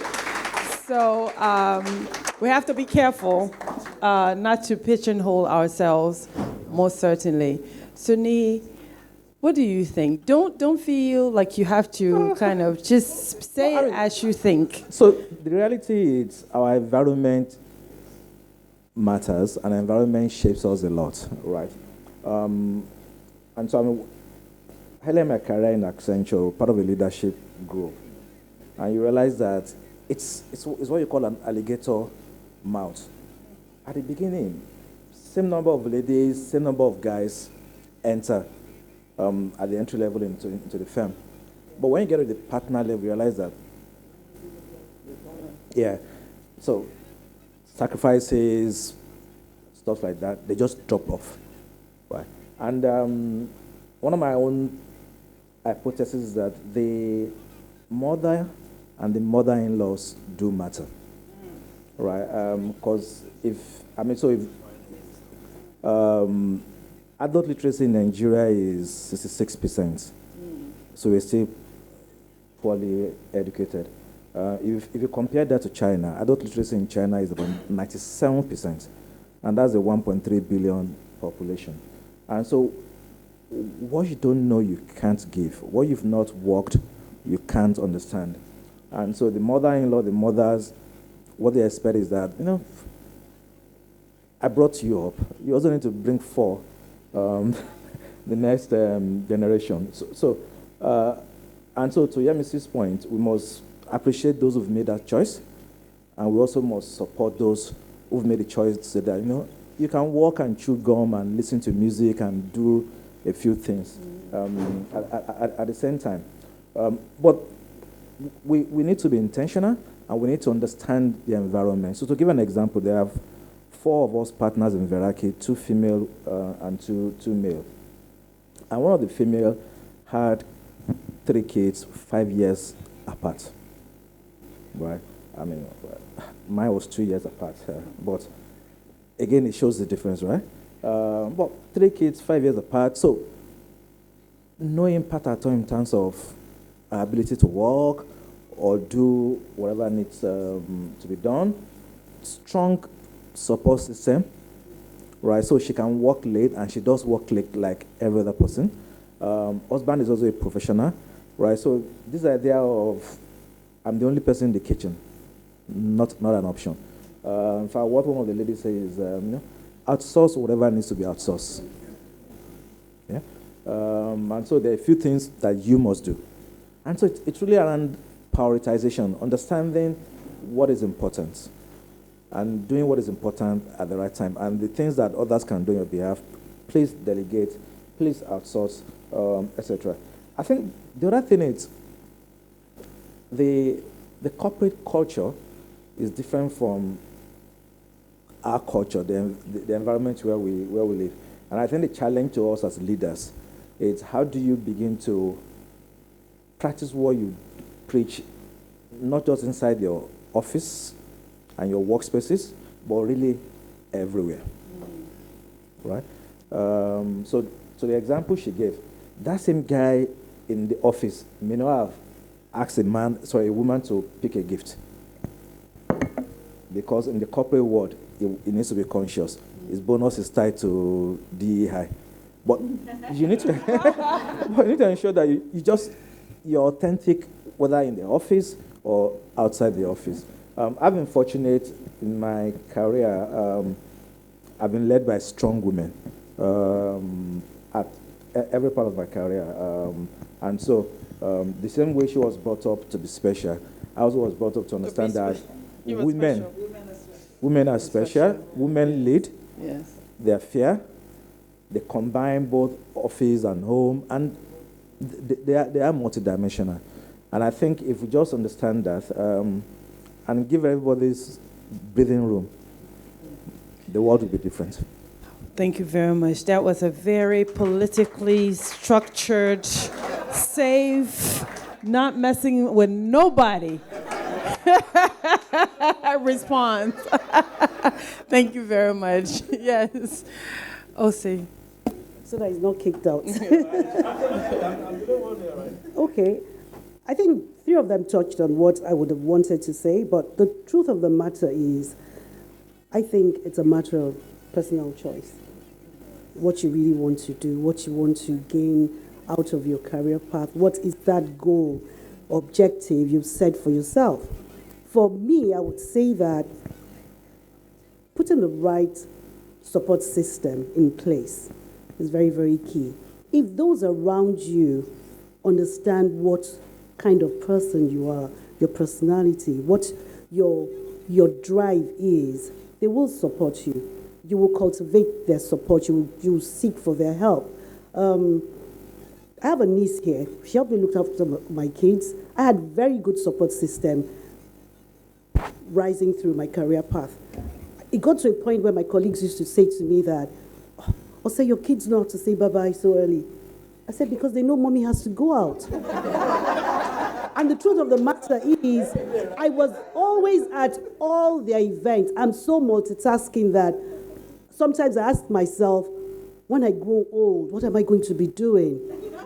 So we have to be careful not to pigeonhole ourselves, most certainly. Suni, what do you think? Don't feel like you have to kind of just say it as you think. So the reality is our environment matters, and environment shapes us a lot, right? And so I'm early in my career in Accenture, part of a leadership group, and you realize that it's what you call an alligator mouth. At the beginning, same number of ladies, same number of guys enter at the entry level into the firm. But when you get to the partner level, you realize that, yeah, so sacrifices, stuff like that, they just drop off, right? And one of my own hypotheses is that the mother and the mother-in-laws do matter, right? Because if adult literacy in Nigeria is 66%, so we're still poorly educated. If you compare that to China, adult literacy in China is about 97%, and that's a 1.3 billion population. And so what you don't know, you can't give. What you've not worked, you can't understand. And so the mother-in-law, the mothers, what they expect is that, I brought you up. You also need to bring four, the next generation. And so to Yemisi's point, we must appreciate those who've made that choice, and we also must support those who've made the choice to say that, you can walk and chew gum and listen to music and do a few things at the same time. But we need to be intentional, and we need to understand the environment. So to give an example, there are 4 of us partners in Veraki, 2 female and two male. And one of the female had 3 kids, 5 years apart, right? Mine was 2 years apart, but again, it shows the difference, right? But 3 kids, 5 years apart, so no impact at all in terms of our ability to work or do whatever needs to be done. Strong support system, right? So she can work late, and she does work late like every other person. Husband is also a professional, right? So this idea of I'm the only person in the kitchen, not an option. In fact, what one of the ladies says is, outsource whatever needs to be outsourced. Yeah? And so there are a few things that you must do. And so it's really around prioritization, understanding what is important, and doing what is important at the right time. And the things that others can do on your behalf, please delegate, please outsource, etc. I think the other thing is the corporate culture is different from our culture, the environment where we live. And I think the challenge to us as leaders is how do you begin to practice what you preach, not just inside your office and your workspaces, but really everywhere, right? So the example she gave, that same guy in the office may not have asked a woman to pick a gift, because in the corporate world, it needs to be conscious. His bonus is tied to DEI. But you need to ensure that you're authentic, whether in the office or outside the office. I've been fortunate in my career. I've been led by strong women at every part of my career. And so the same way she was brought up to be special, I also was brought up to understand that women are special. Women lead. Yes. They're fair. They combine both office and home, and they are multidimensional. And I think if we just understand that and give everybody this breathing room, the world will be different. Thank you very much. That was a very politically structured, safe, not messing with nobody response. Thank you very much. Yes. Osi. So that he's not kicked out. Okay. I think 3 of them touched on what I would have wanted to say, but the truth of the matter is, I think it's a matter of personal choice. What you really want to do, what you want to gain out of your career path, what is that goal, objective you've set for yourself. For me, I would say that putting the right support system in place is very, very key. If those around you understand what kind of person you are, your personality, what your drive is, they will support you. You will cultivate their support. You will seek for their help. I have a niece here. She helped me look after my kids. I had very good support system rising through my career path. It got to a point where my colleagues used to say to me that, "Oh, say your kids know how to say bye-bye so early." I said, because they know mommy has to go out. And the truth of the matter is, I was always at all their events. I'm so multitasking that sometimes I ask myself, when I grow old, what am I going to be doing?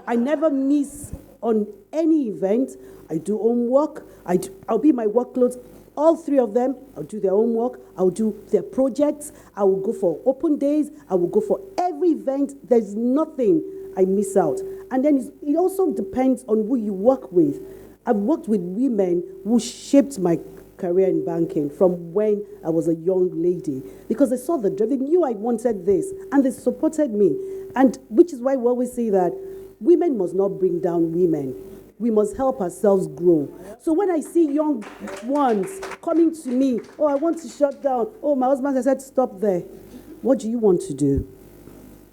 I never miss on any event. I do homework. I'll be in my work clothes. All three of them, I'll do their homework. I'll do their projects. I will go for open days. I will go for every event. There's nothing I miss out. And then it also depends on who you work with. I've worked with women who shaped my career in banking from when I was a young lady, because they saw the drive. They knew I wanted this, and they supported me. And which is why we always say that women must not bring down women. We must help ourselves grow. So when I see young ones coming to me, "Oh, I want to shut down. Oh, my husband has said stop there." What do you want to do?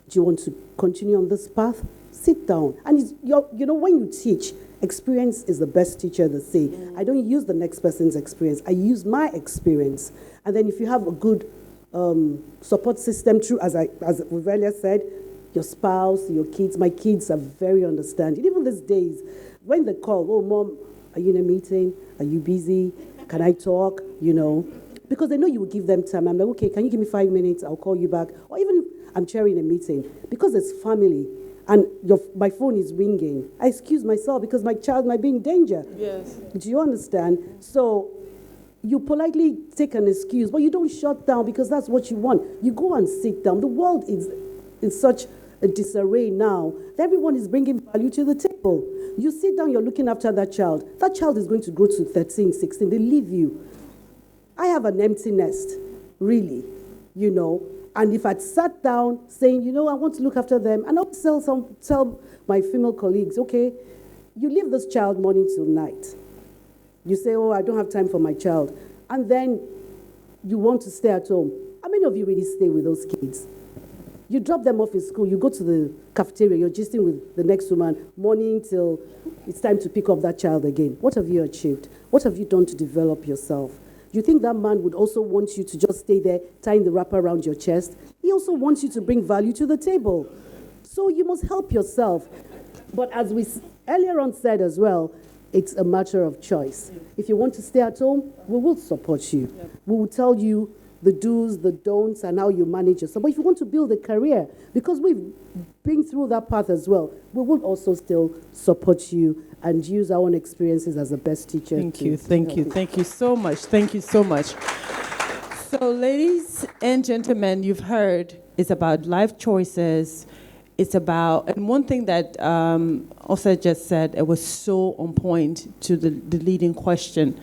Do you want to continue on this path? Sit down. And when you teach, experience is the best teacher, they say. I don't use the next person's experience. I use my experience. And then if you have a good support system through, as we've earlier said, your spouse, your kids. My kids are very understanding. Even these days, when they call, "Oh, Mom, are you in a meeting? Are you busy? Can I talk?" Because they know you will give them time. I'm like, "Okay, can you give me 5 minutes? I'll call you back." Or even I'm chairing a meeting. Because it's family and my phone is ringing, I excuse myself because my child might be in danger. Yes. Do you understand? So you politely take an excuse, but you don't shut down because that's what you want. You go and sit down. The world is in such a disarray now that everyone is bringing value to the table. You sit down, you're looking after that child. That child is going to grow to 13, 16. They leave you. I have an empty nest, really, And if I'd sat down saying, I want to look after them, and I'll tell my female colleagues, okay, you leave this child morning till night. You say, "Oh, I don't have time for my child." And then you want to stay at home. How many of you really stay with those kids? You drop them off in school, you go to the cafeteria, you're gisting with the next woman, morning till it's time to pick up that child again. What have you achieved? What have you done to develop yourself? You think that man would also want you to just stay there, tying the wrapper around your chest? He also wants you to bring value to the table. So you must help yourself. But as we earlier on said as well, it's a matter of choice. If you want to stay at home, we will support you. Yep. We will tell you the do's, the don'ts, and how you manage yourself. But if you want to build a career, because we've been through that path as well, we will also still support you and use our own experiences as the best teacher. Thank you so much. Thank you so much. So, ladies and gentlemen, you've heard it's about life choices. It's about, and one thing that Osa just said, it was so on point to the leading question.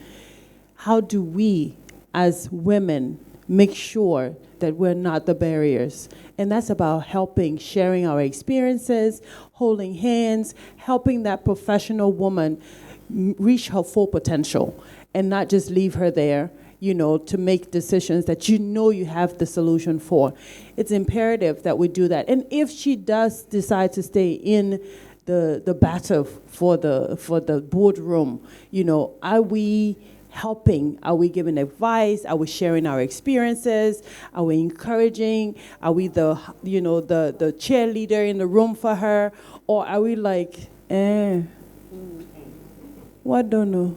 How do we, as women, make sure that we're not the barriers? And that's about helping, sharing our experiences, holding hands, helping that professional woman reach her full potential and not just leave her there, to make decisions that you have the solution for. It's imperative that we do that. And if she does decide to stay in the battle for the boardroom, are we helping? Are we giving advice? Are we sharing our experiences? Are we encouraging? Are we the cheerleader in the room for her? Or are we like, what don't know?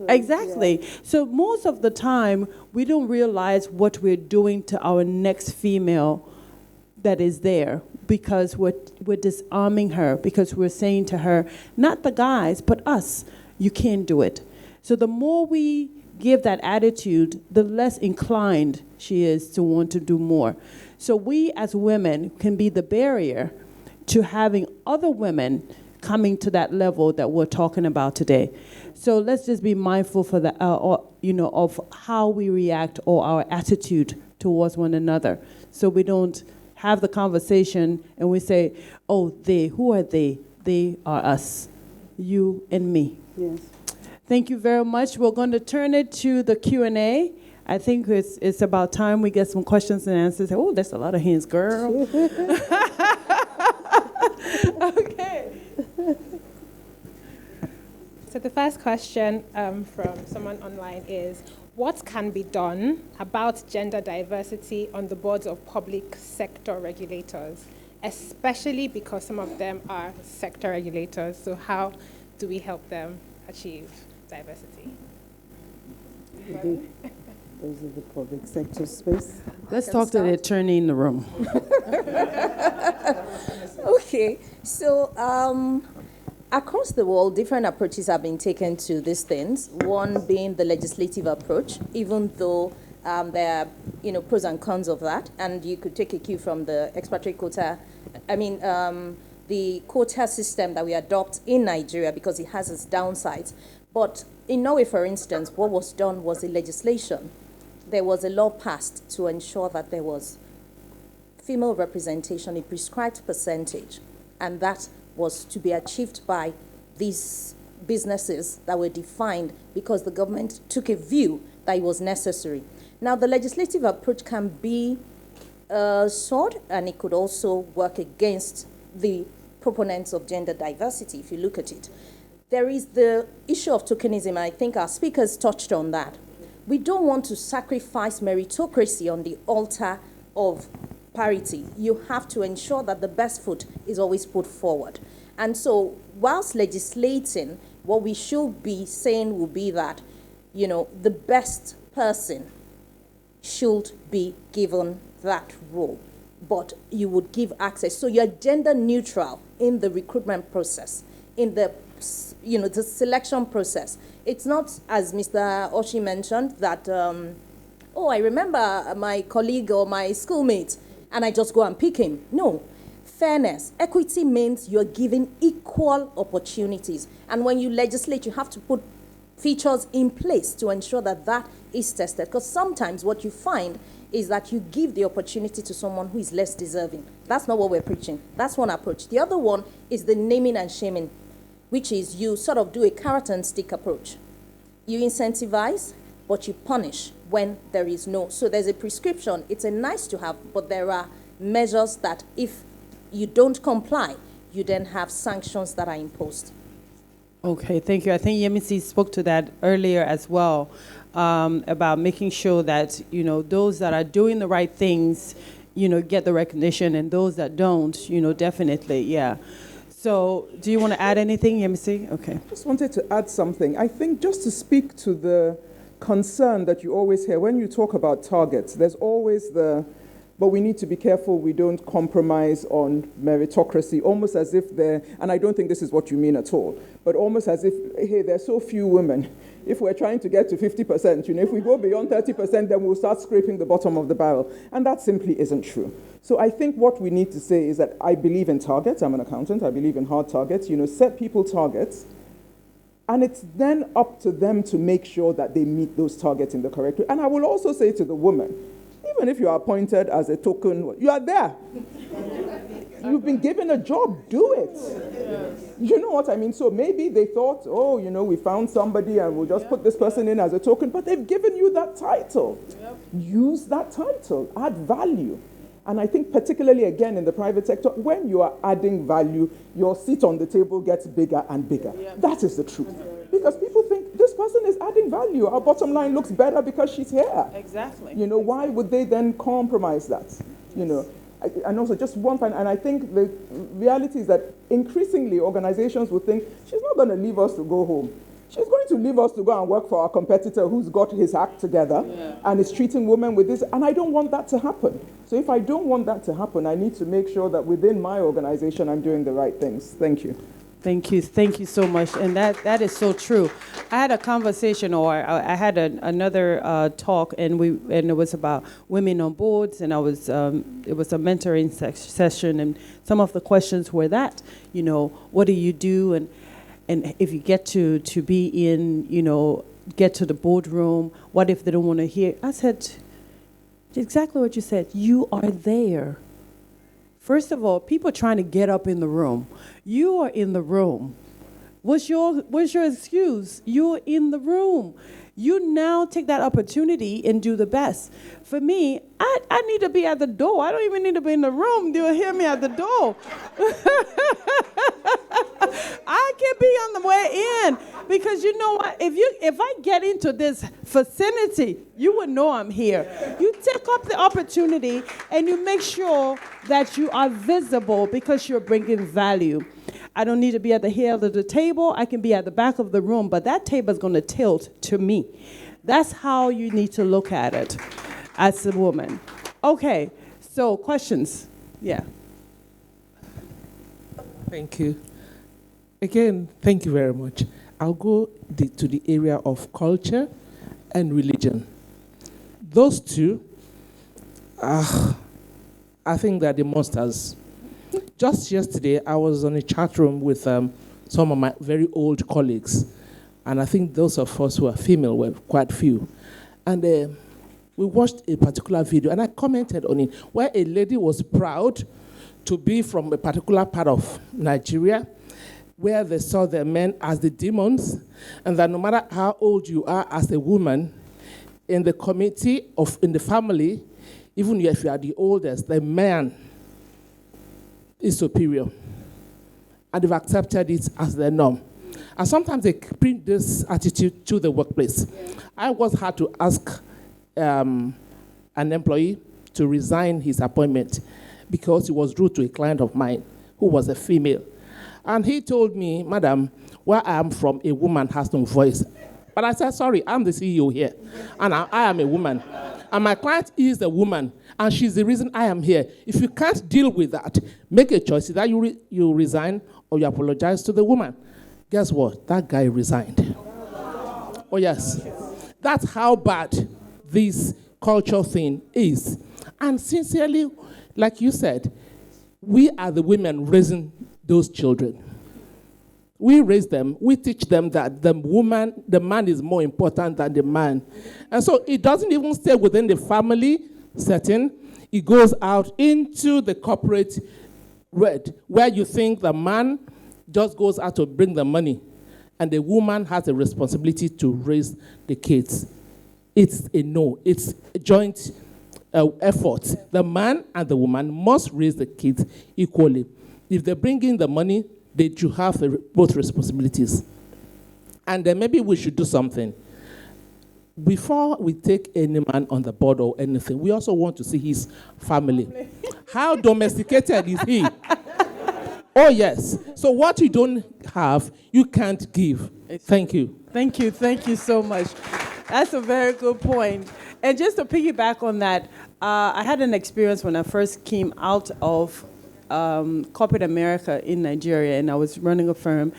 Exactly. Yeah. So most of the time, we don't realize what we're doing to our next female that is there, because we're disarming her, because we're saying to her, not the guys, but us, you can't do it. So the more we give that attitude, the less inclined she is to want to do more. So we as women can be the barrier to having other women coming to that level that we're talking about today. So let's just be mindful for the, of how we react or our attitude towards one another, so we don't have the conversation and we say, "Oh, they. Who are they? They are us, you and me." Yes. Thank you very much. We're going to turn it to the Q&A. I think it's about time we get some questions and answers. Oh, there's a lot of hands, girl. Okay. So the first question from someone online is, what can be done about gender diversity on the boards of public sector regulators, especially because some of them are sector regulators? So how do we help them achieve diversity? Those are the public sector space. Let's talk to the attorney in the room. Okay, so across the world, different approaches have been taken to these things. One being the legislative approach, even though there are pros and cons of that, and you could take a cue from the expatriate quota. The quota system that we adopt in Nigeria, because it has its downsides. But in Norway, for instance, what was done was a legislation. There was a law passed to ensure that there was female representation, a prescribed percentage, and that was to be achieved by these businesses that were defined because the government took a view that it was necessary. Now, the legislative approach can be a sword, and it could also work against the proponents of gender diversity, if you look at it. There is the issue of tokenism, and I think our speakers touched on that. We don't want to sacrifice meritocracy on the altar of parity. You have to ensure that the best foot is always put forward. And so, whilst legislating, what we should be saying will be that, the best person should be given that role, but you would give access. So you're gender neutral in the recruitment process, in the the selection process. It's not, as Mr. Oshi mentioned, that, I remember my colleague or my schoolmate, and I just go and pick him. No. Fairness. Equity means you're giving equal opportunities. And when you legislate, you have to put features in place to ensure that that is tested. Because sometimes what you find is that you give the opportunity to someone who is less deserving. That's not what we're preaching. That's one approach. The other one is the naming and shaming, which is you sort of do a carrot and stick approach. You incentivize, but you punish when there is no. So there's a prescription. It's a nice to have, but there are measures that if you don't comply, you then have sanctions that are imposed. Okay, thank you. I think Yemisi spoke to that earlier as well, about making sure that, those that are doing the right things, get the recognition, and those that don't, definitely, yeah. So, do you want to add anything, Yemisi? Okay. I just wanted to add something. I think just to speak to the concern that you always hear when you talk about targets, there's always but we need to be careful we don't compromise on meritocracy, almost as if and I don't think this is what you mean at all, but almost as if, hey, there's so few women. If we're trying to get to 50%, if we go beyond 30%, then we'll start scraping the bottom of the barrel. And that simply isn't true. So I think what we need to say is that I believe in targets. I'm an accountant. I believe in hard targets. Set people targets. And it's then up to them to make sure that they meet those targets in the correct way. And I will also say to the woman, even if you are appointed as a token, you are there. You've been given a job, do it. You know what I mean? So maybe they thought, we found somebody and we'll just put this person in as a token, but they've given you that title. Yep. Use that title, add value. And I think particularly, again, in the private sector, when you are adding value, your seat on the table gets bigger and bigger. Yep. That is the truth. Because people think, this person is adding value. Our bottom line looks better because she's here. Exactly. Why would they then compromise that? And also just one point, and I think the reality is that increasingly organizations will think, she's not going to leave us to go home. She's going to leave us to go and work for our competitor who's got his act together and is treating women with this, and I don't want that to happen. So if I don't want that to happen, I need to make sure that within my organization I'm doing the right things. Thank you. Thank you so much, and that is so true. I had a conversation, or I had another talk, and it was about women on boards, and it was a mentoring session, and some of the questions were that, what do you do, and if you get to be in, get to the boardroom, what if they don't want to hear? I said exactly what you said. You are there. First of all, people trying to get up in the room. You are in the room. What's your excuse? You're in the room. You now take that opportunity and do the best. For me, I need to be at the door. I don't even need to be in the room. They'll hear me at the door. I can be on the way in, because you know what? If I get into this vicinity, you would know I'm here. You take up the opportunity and you make sure that you are visible because you're bringing value. I don't need to be at the head of the table. I can be at the back of the room, but that table is going to tilt to me. That's how you need to look at it as a woman. Okay, so questions? Yeah. Thank you. Again, thank you very much. I'll go to the area of culture and religion. Those two, I think they're the monsters. Just yesterday, I was on a chat room with some of my very old colleagues, and I think those of us who are female were quite few. And we watched a particular video, and I commented on it, where a lady was proud to be from a particular part of Nigeria, where they saw their men as the demons, and that no matter how old you are as a woman, in the community in the family, even if you are the oldest, the man is superior. And they've accepted it as their norm. And sometimes they bring this attitude to the workplace. Yeah. I once had to ask an employee to resign his appointment because he was rude to a client of mine who was a female. And he told me, "Madam, where I am from, a woman has no voice." But I said, "Sorry, I'm the CEO here, and I am a woman. And my client is a woman, and she's the reason I am here. If you can't deal with that, make a choice. Either you resign or you apologize to the woman." Guess what? That guy resigned. Oh, yes. That's how bad this culture thing is. And sincerely, like you said, we are the women raising those children. We raise them, we teach them that the man is more important than the man. And so it doesn't even stay within the family setting. It goes out into the corporate world, where you think the man just goes out to bring the money, and the woman has a responsibility to raise the kids. It's a joint effort. The man and the woman must raise the kids equally. If they bring in the money, they should have both responsibilities. And then maybe we should do something. Before we take any man on the board or anything, we also want to see his family. How domesticated is he? Oh, yes. So what you don't have, you can't give. Thank you. Thank you so much. That's a very good point. And just to piggyback on that, I had an experience when I first came out of corporate America in Nigeria, and I was running a firm,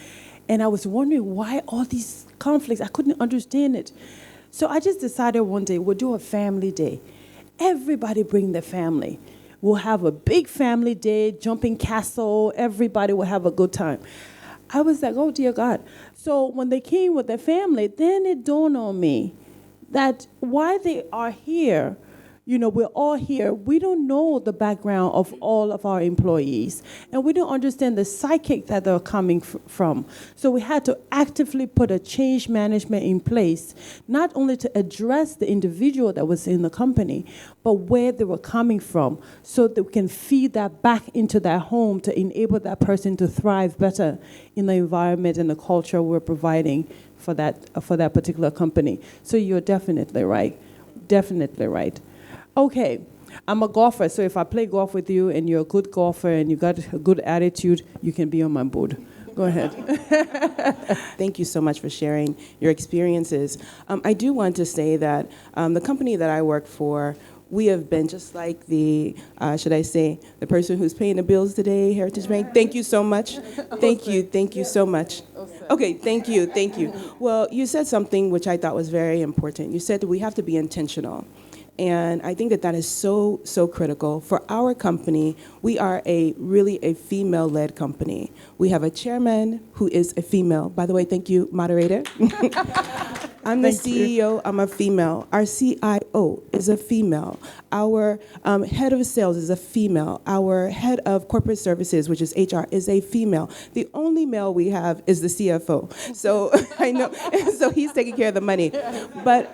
and I was wondering why all these conflicts. I couldn't understand it. So I just decided one day we'll do a family day. Everybody bring their family. We'll have a big family day, jumping castle. Everybody will have a good time. I was like, oh, dear God. So when they came with their family, then it dawned on me that why they are here, we're all here. We don't know the background of all of our employees, and we don't understand the psychic that they're coming from. So we had to actively put a change management in place, not only to address the individual that was in the company, but where they were coming from, so that we can feed that back into their home to enable that person to thrive better in the environment and the culture we're providing for that particular company. So you're definitely right. Definitely right. Okay, I'm a golfer, so if I play golf with you and you're a good golfer and you got a good attitude, you can be on my board. Go ahead. Thank you so much for sharing your experiences. I do want to say that the company that I work for, we have been just like the, should I say, the person who's paying the bills today, Heritage Bank. Thank you so much. Thank you so much. Okay, thank you. Well, you said something which I thought was very important. You said that we have to be intentional. And I think that that is so critical. For our company, we are really a female-led company. We have a chairman who is a female. By the way, thank you, moderator. I'm the CEO, I'm a female. Our CIO is a female. Our head of sales is a female. Our head of corporate services, which is HR, is a female. The only male we have is the CFO. So I know, so he's taking care of the money. But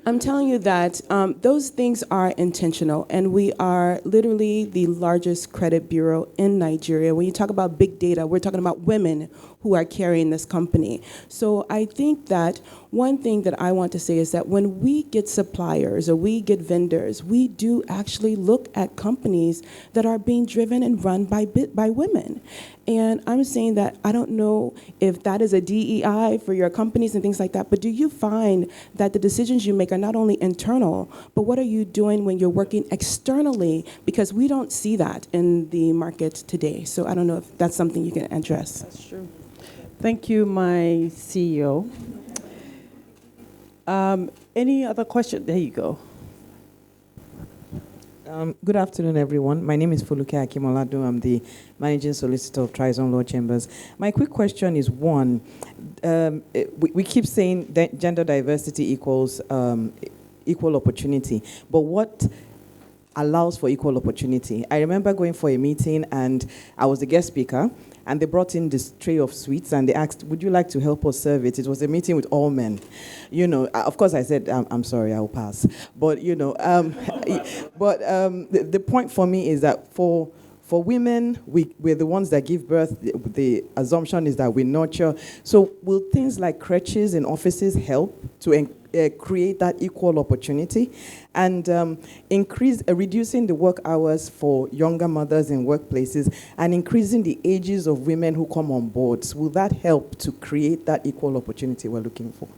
I'm telling you that those things are intentional, and we are literally the largest credit bureau in Nigeria. When you talk about big data, we're talking about women who are carrying this company. So I think that one thing that I want to say is that when we get suppliers or we get vendors, we do actually look at companies that are being driven and run by women. And I'm saying that I don't know if that is a DEI for your companies and things like that, but do you find that the decisions you make are not only internal, but what are you doing when you're working externally? Because we don't see that in the market today. So I don't know if that's something you can address. That's true. Thank you, my CEO. Any other question? There you go. Good afternoon, everyone. My name is Foluke Akimoladu. I'm the Managing Solicitor of Trison Law Chambers. My quick question is, one, we keep saying that gender diversity equals equal opportunity, but what allows for equal opportunity? I remember going for a meeting, and I was the guest speaker, and they brought in this tray of sweets, and they asked, would you like to help us serve it? It was a meeting with all men. You know, of course I said, I'm sorry, I'll pass. But, you know, the point for me is that for women, we're the ones that give birth. The assumption is that we nurture. So will things like crèches in offices help to create that equal opportunity and reducing the work hours for younger mothers in workplaces and increasing the ages of women who come on boards? Will that help to create that equal opportunity we're looking for?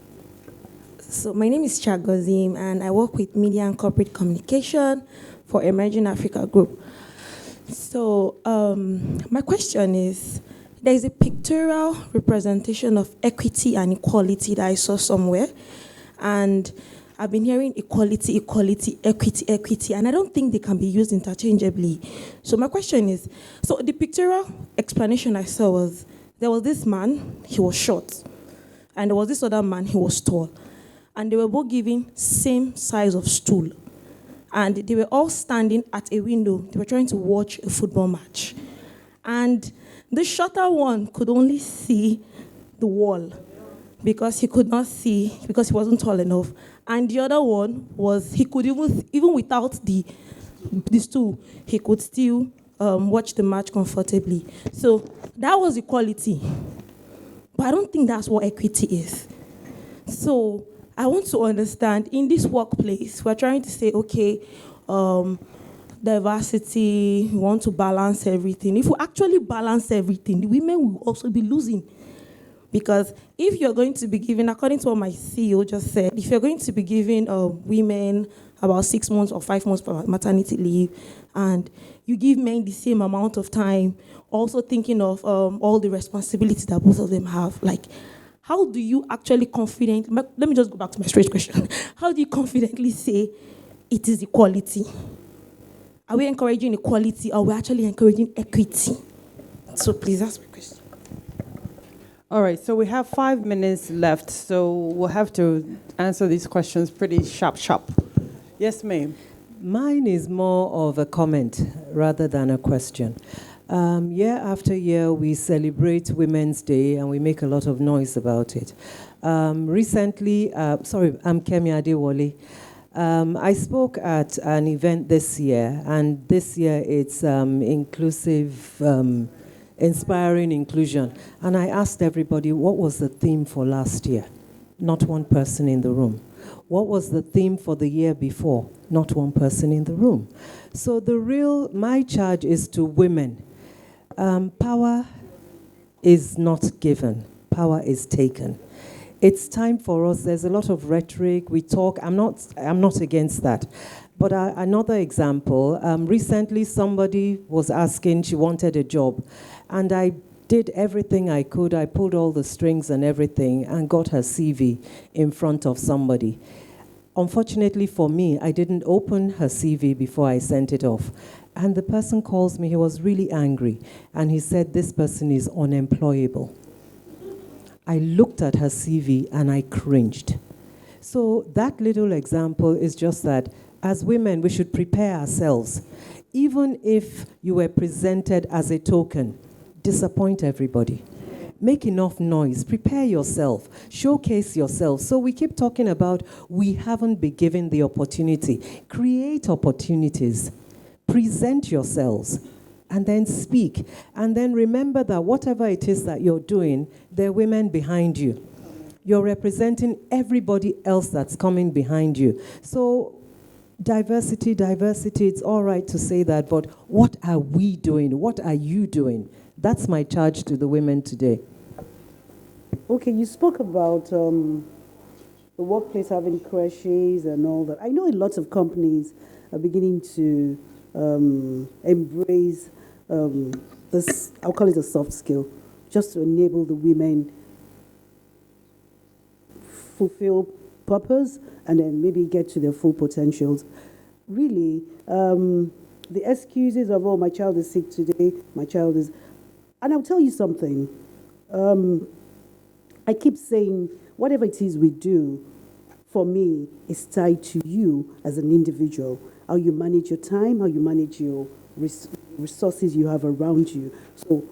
So my name is Chagozim, and I work with Media and Corporate Communication for Emerging Africa Group. So my question is, there is a pictorial representation of equity and equality that I saw somewhere. And I've been hearing equality, equity, and I don't think they can be used interchangeably. So my question is, so the pictorial explanation I saw was, there was this man, he was short, and there was this other man, he was tall. And they were both given same size of stool. And they were all standing at a window. They were trying to watch a football match. And the shorter one could only see the wall because he could not see, because he wasn't tall enough. And the other one was, he could even without the stool, he could still watch the match comfortably. So that was equality. But I don't think that's what equity is. So I want to understand, in this workplace, we're trying to say, okay, diversity, we want to balance everything. If we actually balance everything, the women will also be losing. Because if you're going to be giving, according to what my CEO just said, if you're going to be giving women about 6 months or 5 months for maternity leave, and you give men the same amount of time, also thinking of all the responsibilities that both of them have, like, how do you actually let me just go back to my straight question. How do you confidently say it is equality? Are we encouraging equality, or are we actually encouraging equity? So please ask my question. All right, so we have 5 minutes left, so we'll have to answer these questions pretty sharp. Yes, ma'am. Mine is more of a comment rather than a question. Year after year, we celebrate Women's Day and we make a lot of noise about it. Recently, I'm Kemi Adewale. I spoke at an event this year, and this year it's inclusive, inspiring inclusion. And I asked everybody, what was the theme for last year? Not one person in the room. What was the theme for the year before? Not one person in the room. So my charge is to women. Power is not given. Power is taken. It's time for us. There's a lot of rhetoric. We talk. I'm not against that. But another example, recently somebody was asking, she wanted a job, and I did everything I could. I pulled all the strings and everything and got her CV in front of somebody. Unfortunately for me, I didn't open her CV before I sent it off. And the person calls me, he was really angry, and he said, this person is unemployable. I looked at her CV and I cringed. So that little example is just that as women, we should prepare ourselves. Even if you were presented as a token, disappoint everybody. Make enough noise, prepare yourself, showcase yourself. So we keep talking about we haven't been given the opportunity. Create opportunities, present yourselves, and then speak. And then remember that whatever it is that you're doing, there are women behind you. You're representing everybody else that's coming behind you. So diversity, it's all right to say that, but what are we doing? What are you doing? That's my charge to the women today. Okay, you spoke about the workplace having crashes and all that. I know a lot of companies are beginning to embrace this, I'll call it a soft skill, just to enable the women fulfill purpose and then maybe get to their full potentials. Really, the excuses of, oh, my child is sick today, my child is... And I'll tell you something. I keep saying, whatever it is we do, for me, is tied to you as an individual. How you manage your time, how you manage your resources you have around you. So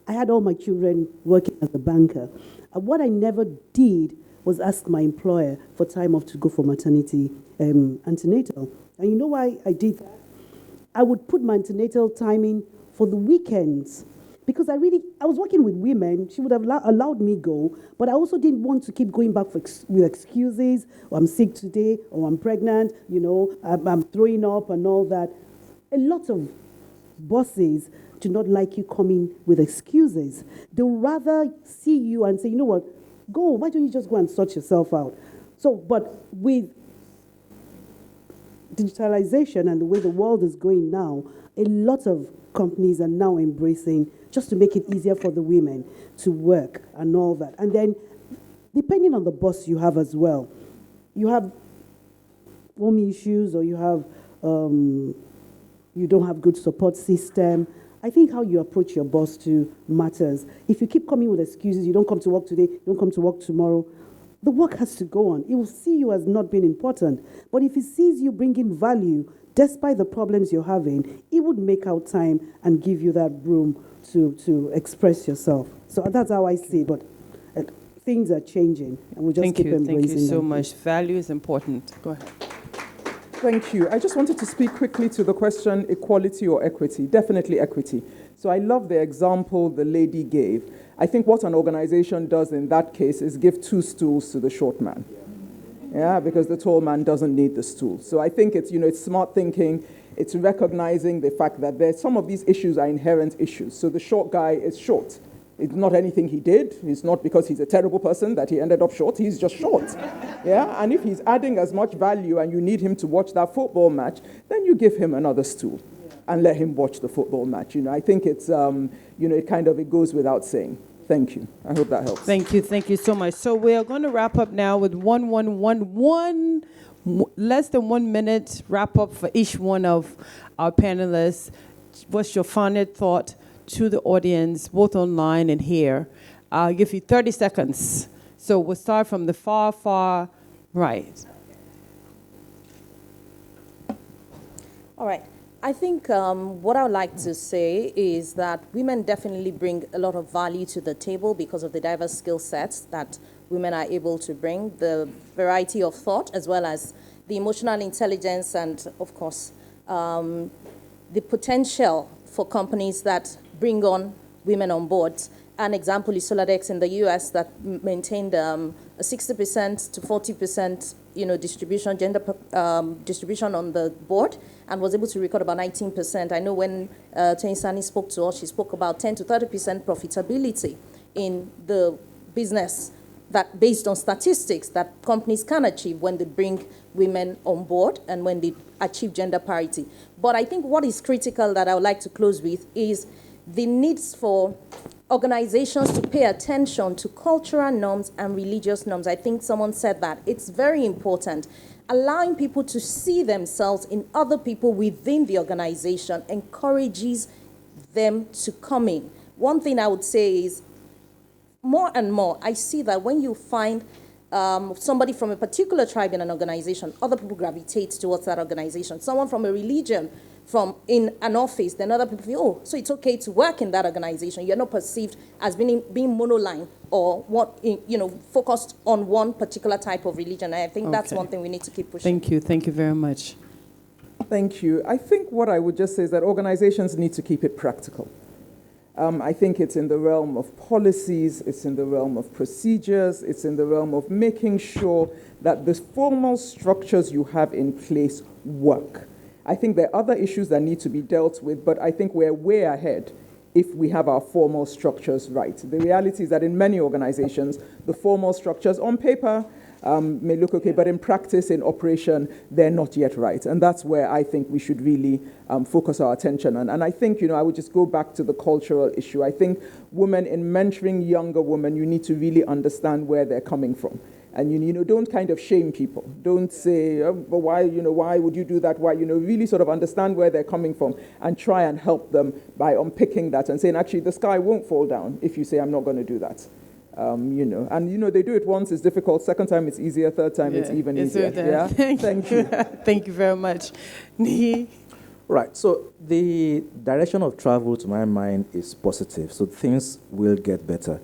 I had all my children working as a banker. And what I never did was ask my employer for time off to go for maternity antenatal. And you know why I did that? I would put my antenatal timing for the weekends. Because I was working with women, she would have allowed me go, but I also didn't want to keep going back with excuses, or I'm sick today, or I'm pregnant, I'm throwing up and all that. A lot of bosses do not like you coming with excuses. They'll rather see you and say, you know what, go, why don't you just go and sort yourself out? So, but with digitalization and the way the world is going now, a lot of companies are now embracing just to make it easier for the women to work and all that. And then, depending on the boss you have as well, you have home issues or you have, you don't have good support system. I think how you approach your boss too matters. If you keep coming with excuses, you don't come to work today, you don't come to work tomorrow, the work has to go on. It will see you as not being important. But if he sees you bringing value, despite the problems you're having, it would make out time and give you that room to express yourself. So that's how I see it. But things are changing, and we'll just keep embracing them. Thank you so much. Value is important. Go ahead. Thank you. I just wanted to speak quickly to the question, equality or equity. Definitely equity. So I love the example the lady gave. I think what an organization does in that case is give 2 stools to the short man. Yeah, because the tall man doesn't need the stool. So I think it's, it's smart thinking. It's recognizing the fact that some of these issues are inherent issues. So the short guy is short. It's not anything he did. It's not because he's a terrible person that he ended up short. He's just short. Yeah, and if he's adding as much value and you need him to watch that football match, then you give him another stool and let him watch the football match. I think it's, it goes without saying. Thank you. I hope that helps. Thank you so much. So we are going to wrap up now with less than 1 minute wrap up for each one of our panelists. What's your final thought to the audience, both online and here? I'll give you 30 seconds. So we'll start from the far right. All right. I think what I would like to say is that women definitely bring a lot of value to the table because of the diverse skill sets that women are able to bring, the variety of thought, as well as the emotional intelligence and, of course, the potential for companies that bring on women on board. An example is Soladex in the US that maintained a 60% to 40% distribution, gender distribution on the board, and was able to record about 19%. I know when Tony Sani spoke to us, she spoke about 10 to 30% profitability in the business that based on statistics that companies can achieve when they bring women on board and when they achieve gender parity. But I think what is critical that I would like to close with is the needs for organizations to pay attention to cultural norms and religious norms. I think someone said that. It's very important. Allowing people to see themselves in other people within the organization encourages them to come in. One thing I would say is, more and more, I see that when you find somebody from a particular tribe in an organization, other people gravitate towards that organization. Someone from a religion in an office, then other people feel, oh, so it's okay to work in that organization. You're not perceived as being monoline or focused on one particular type of religion. And I think that's one thing we need to keep pushing. Thank you very much. Thank you. I think what I would just say is that organizations need to keep it practical. I think it's in the realm of policies, it's in the realm of procedures, it's in the realm of making sure that the formal structures you have in place work. I think there are other issues that need to be dealt with, but I think we're way ahead if we have our formal structures right. The reality is that in many organizations, the formal structures on paper may look okay, but in practice, in operation, they're not yet right. And that's where I think we should really focus our attention on. And I think, I would just go back to the cultural issue. I think women, in mentoring younger women, you need to really understand where they're coming from. And, don't kind of shame people. Don't say, oh, but why would you do that? Why, really sort of understand where they're coming from and try and help them by unpicking that and saying, actually, the sky won't fall down if you say, I'm not going to do that. They do it once, it's difficult. Second time, it's easier. Third time, it's even easier. Yeah? Thank you. Thank you very much. Nihi? Right. So the direction of travel, to my mind, is positive. So things will get better.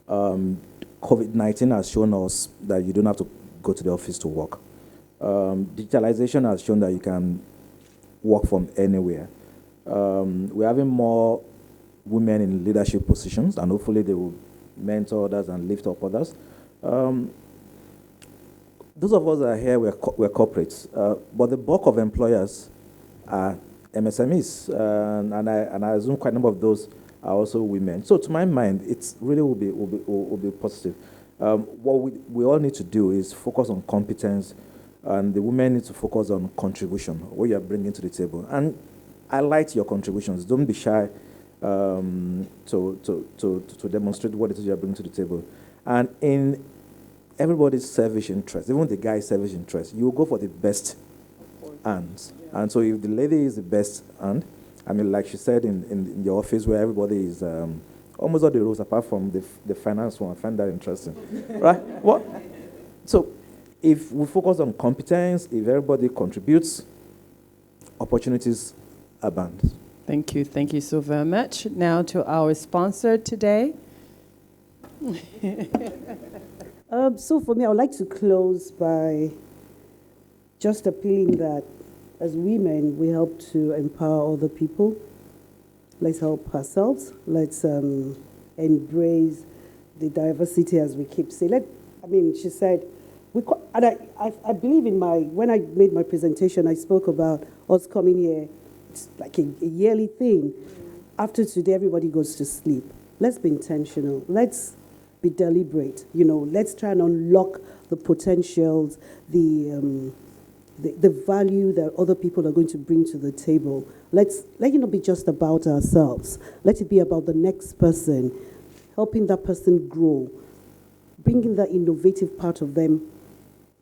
COVID-19 has shown us that you don't have to go to the office to work. Digitalization has shown that you can work from anywhere. We're having more women in leadership positions, and hopefully they will mentor others and lift up others. Those of us that are here, we're corporates, but the bulk of employers are MSMEs, and I assume quite a number of those are also women. So to my mind, it really will be positive. What we all need to do is focus on competence, and the women need to focus on contribution, what you are bringing to the table. And highlight your contributions. Don't be shy to demonstrate what it is you are bringing to the table. And in everybody's selfish interest, even the guy's selfish interest, you will go for the best hands. Yeah. And so if the lady is the best hand, like she said in your office where everybody is almost all the roles apart from the finance one, I find that interesting. Right? What? So if we focus on competence, if everybody contributes, opportunities abound. Thank you. Thank you so very much. Now to our sponsor today. So for me, I would like to close by just appealing that as women, we help to empower other people. Let's help ourselves. Let's embrace the diversity, as we keep saying. She said, and I believe when I made my presentation, I spoke about us coming here. It's like a yearly thing. After today, everybody goes to sleep. Let's be intentional. Let's be deliberate. Let's try and unlock the potentials, the value that other people are going to bring to the table. Let it not be just about ourselves. Let it be about the next person, helping that person grow, bringing that innovative part of them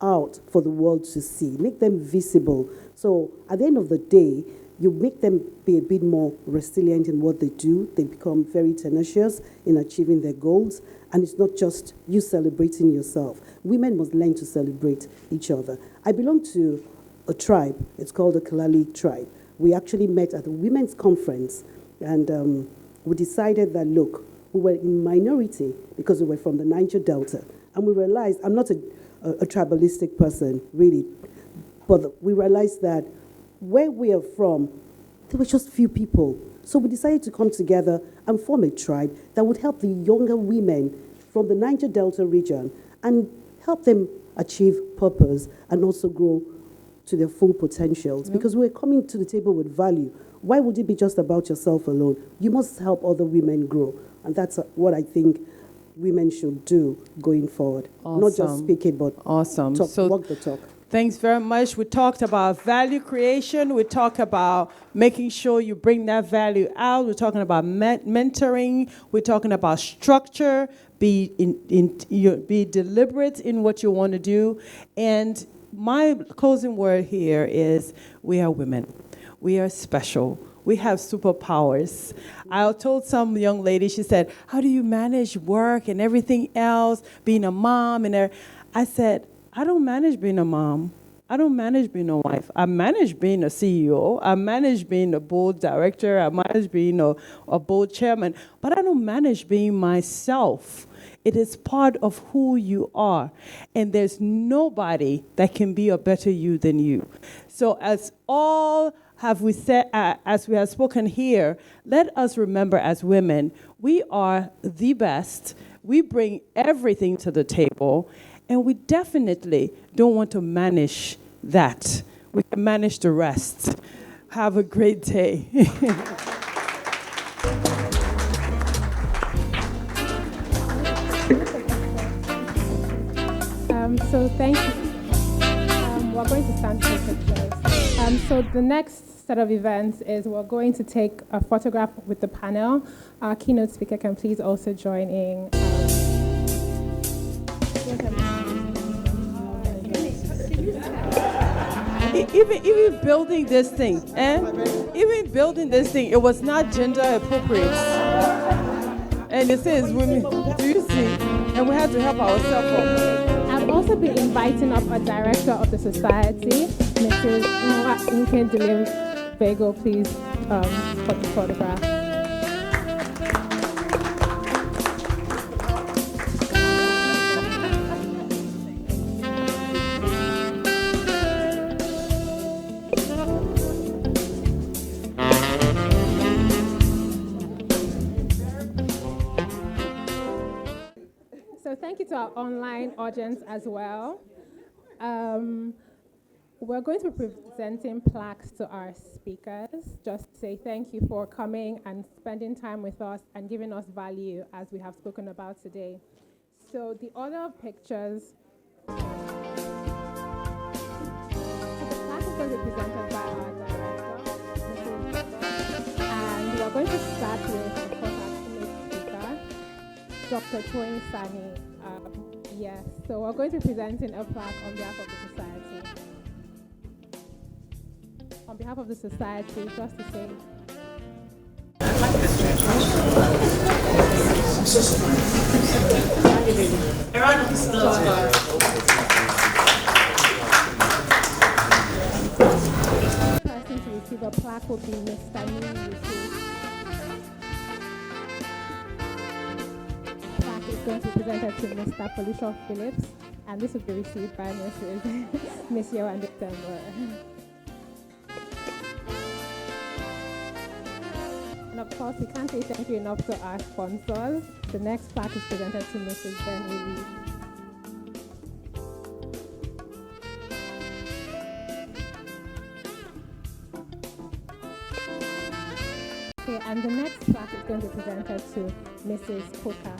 out for the world to see, make them visible. So at the end of the day, you make them be a bit more resilient in what they do. They become very tenacious in achieving their goals. And it's not just you celebrating yourself. Women must learn to celebrate each other. I belong to a tribe. It's called the Kalali tribe. We actually met at a women's conference. And we decided that, look, we were in minority because we were from the Niger Delta. And we realized, I'm not a tribalistic person, really. But we realized that where we are from, there were just few people. So we decided to come together and form a tribe that would help the younger women from the Niger Delta region and help them achieve purpose and also grow to their full potentials. Mm-hmm. Because we're coming to the table with value. Why would it be just about yourself alone? You must help other women grow. And that's what I think women should do going forward. Not just speak it, but awesome. Walk the talk. Thanks very much. We talked about value creation. We talked about making sure you bring that value out. We're talking about mentoring. We're talking about structure. Be deliberate in what you want to do. And my closing word here is we are women. We are special. We have superpowers. I told some young lady, she said, how do you manage work and everything else, being a mom? And I said, I don't manage being a mom. I don't manage being a wife. I manage being a CEO. I manage being a board director. I manage being a board chairman. But I don't manage being myself. It is part of who you are. And there's nobody that can be a better you than you. So as we have spoken here, let us remember as women, we are the best. We bring everything to the table. And we definitely don't want to manage that. We can manage the rest. Have a great day. So thank you. We're going to stand for pictures. So the next set of events is we're going to take a photograph with the panel. Our keynote speaker can please also join in. Even building this thing, it was not gender appropriate. And it says women, do you see? And we had to help ourselves. I've also been inviting up a director of the society, Mrs. Inke Dilim Vego, please, for the photograph. So thank you to our online audience as well. We're going to be presenting plaques to our speakers. Just to say thank you for coming and spending time with us and giving us value as we have spoken about today. So the order of pictures. So the plaque is going to be presented by our director, and we're going to start with, of course, our keynote speaker, Dr. Toyin Sani. Yes, so we're going to be presenting a plaque on behalf of the society. On behalf of the society, just to say. A round of applause. The person to receive a plaque will be Mr. Nii. Plaque is going to be presented to Mr. Felicia Phillips, and this will be received by Miss Yewande Tembo. And of course, we can't say thank you enough to our sponsors. The next plaque is presented to Mrs. Ben Willie. Okay, and the next plaque is going to be presented to Mrs. Coca.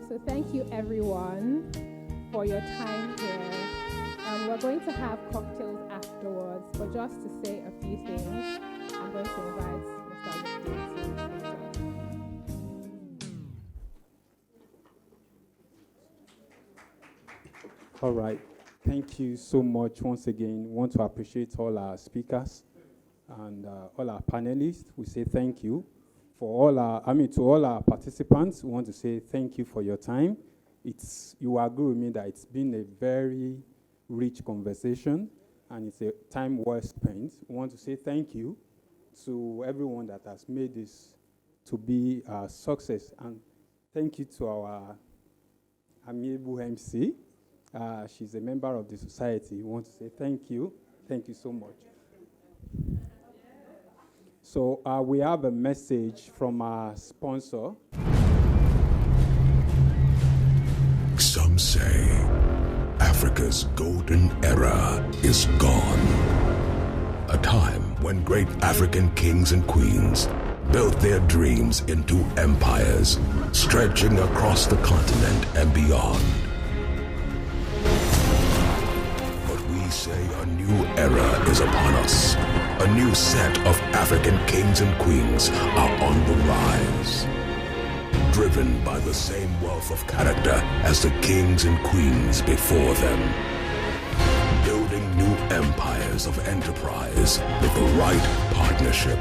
So thank you everyone for your time here. We're going to have cocktails afterwards, but just to say a few things, I'm going to invite Mr. Olufemi to All right. Thank you so much once again. We want to appreciate all our speakers and all our panelists. We say thank you. To all our participants, we want to say thank you for your time. You agree with me that it's been a very rich conversation and it's a time well spent. We want to say thank you to everyone that has made this to be a success. And thank you to our amiable MC She's a member of the society. We want to say thank you. Thank you so much. So we have a message from our sponsor. Some say Africa's golden era is gone. A time when great African kings and queens built their dreams into empires, stretching across the continent and beyond. But we say a new era is upon us. A new set of African kings and queens are on the rise. Driven by the same wealth of character as the kings and queens before them. Building new empires of enterprise with the right partnership.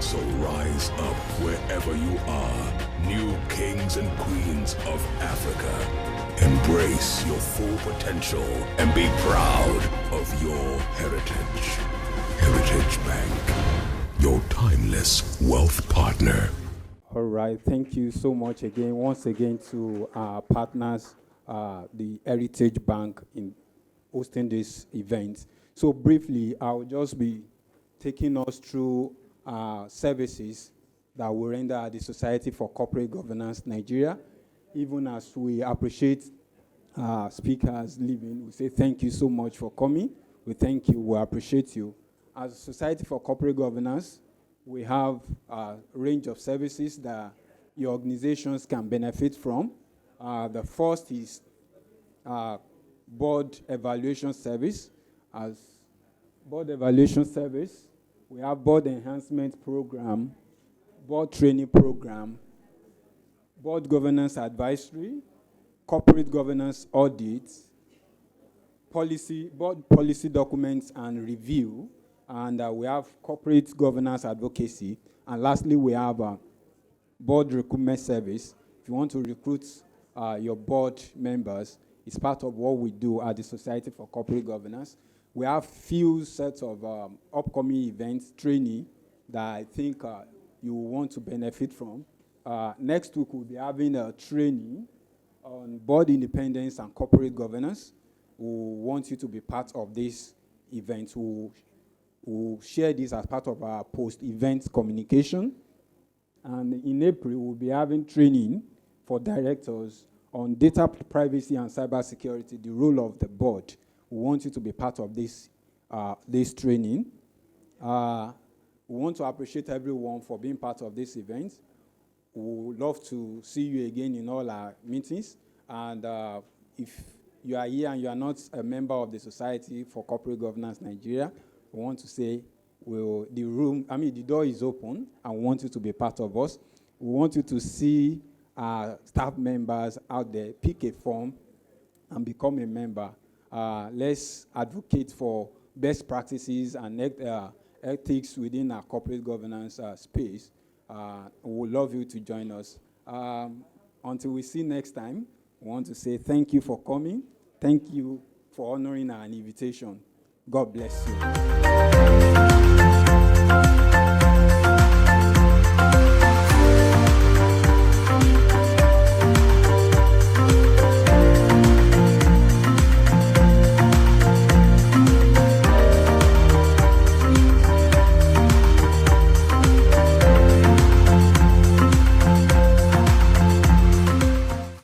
So rise up wherever you are, new kings and queens of Africa. Embrace your full potential and be proud of your heritage. Heritage Bank, your timeless wealth partner. All right, thank you so much again, once again to our partners, the Heritage Bank, in hosting this event. So briefly, I'll just be taking us through services that we render at the Society for Corporate Governance Nigeria. Even as we appreciate speakers leaving, we say thank you so much for coming. We thank you, we appreciate you. As a Society for Corporate Governance, we have a range of services that your organizations can benefit from. The first is board evaluation service. As board evaluation service, we have board enhancement program, board training program, board governance advisory, corporate governance audits, board policy documents and review, and we have corporate governance advocacy. And lastly, we have a board recruitment service. If you want to recruit your board members, it's part of what we do at the Society for Corporate Governance. We have few sets of upcoming events, training, that I think you will want to benefit from. Next week, we'll be having a training on board independence and corporate governance. We want you to be part of this event. We'll share this as part of our post-event communication. And in April, we'll be having training for directors on data privacy and cybersecurity, the role of the board. We want you to be part of this training. We want to appreciate everyone for being part of this event. We would love to see you again in all our meetings. And if you are here and you are not a member of the Society for Corporate Governance Nigeria, we want to say the door is open, and we want you to be part of us. We want you to see our staff members out there, pick a form and become a member. Let's advocate for best practices and ethics within our corporate governance space. We would love you to join us. Until we see next time, we want to say thank you for coming. Thank you for honoring our invitation. God bless you.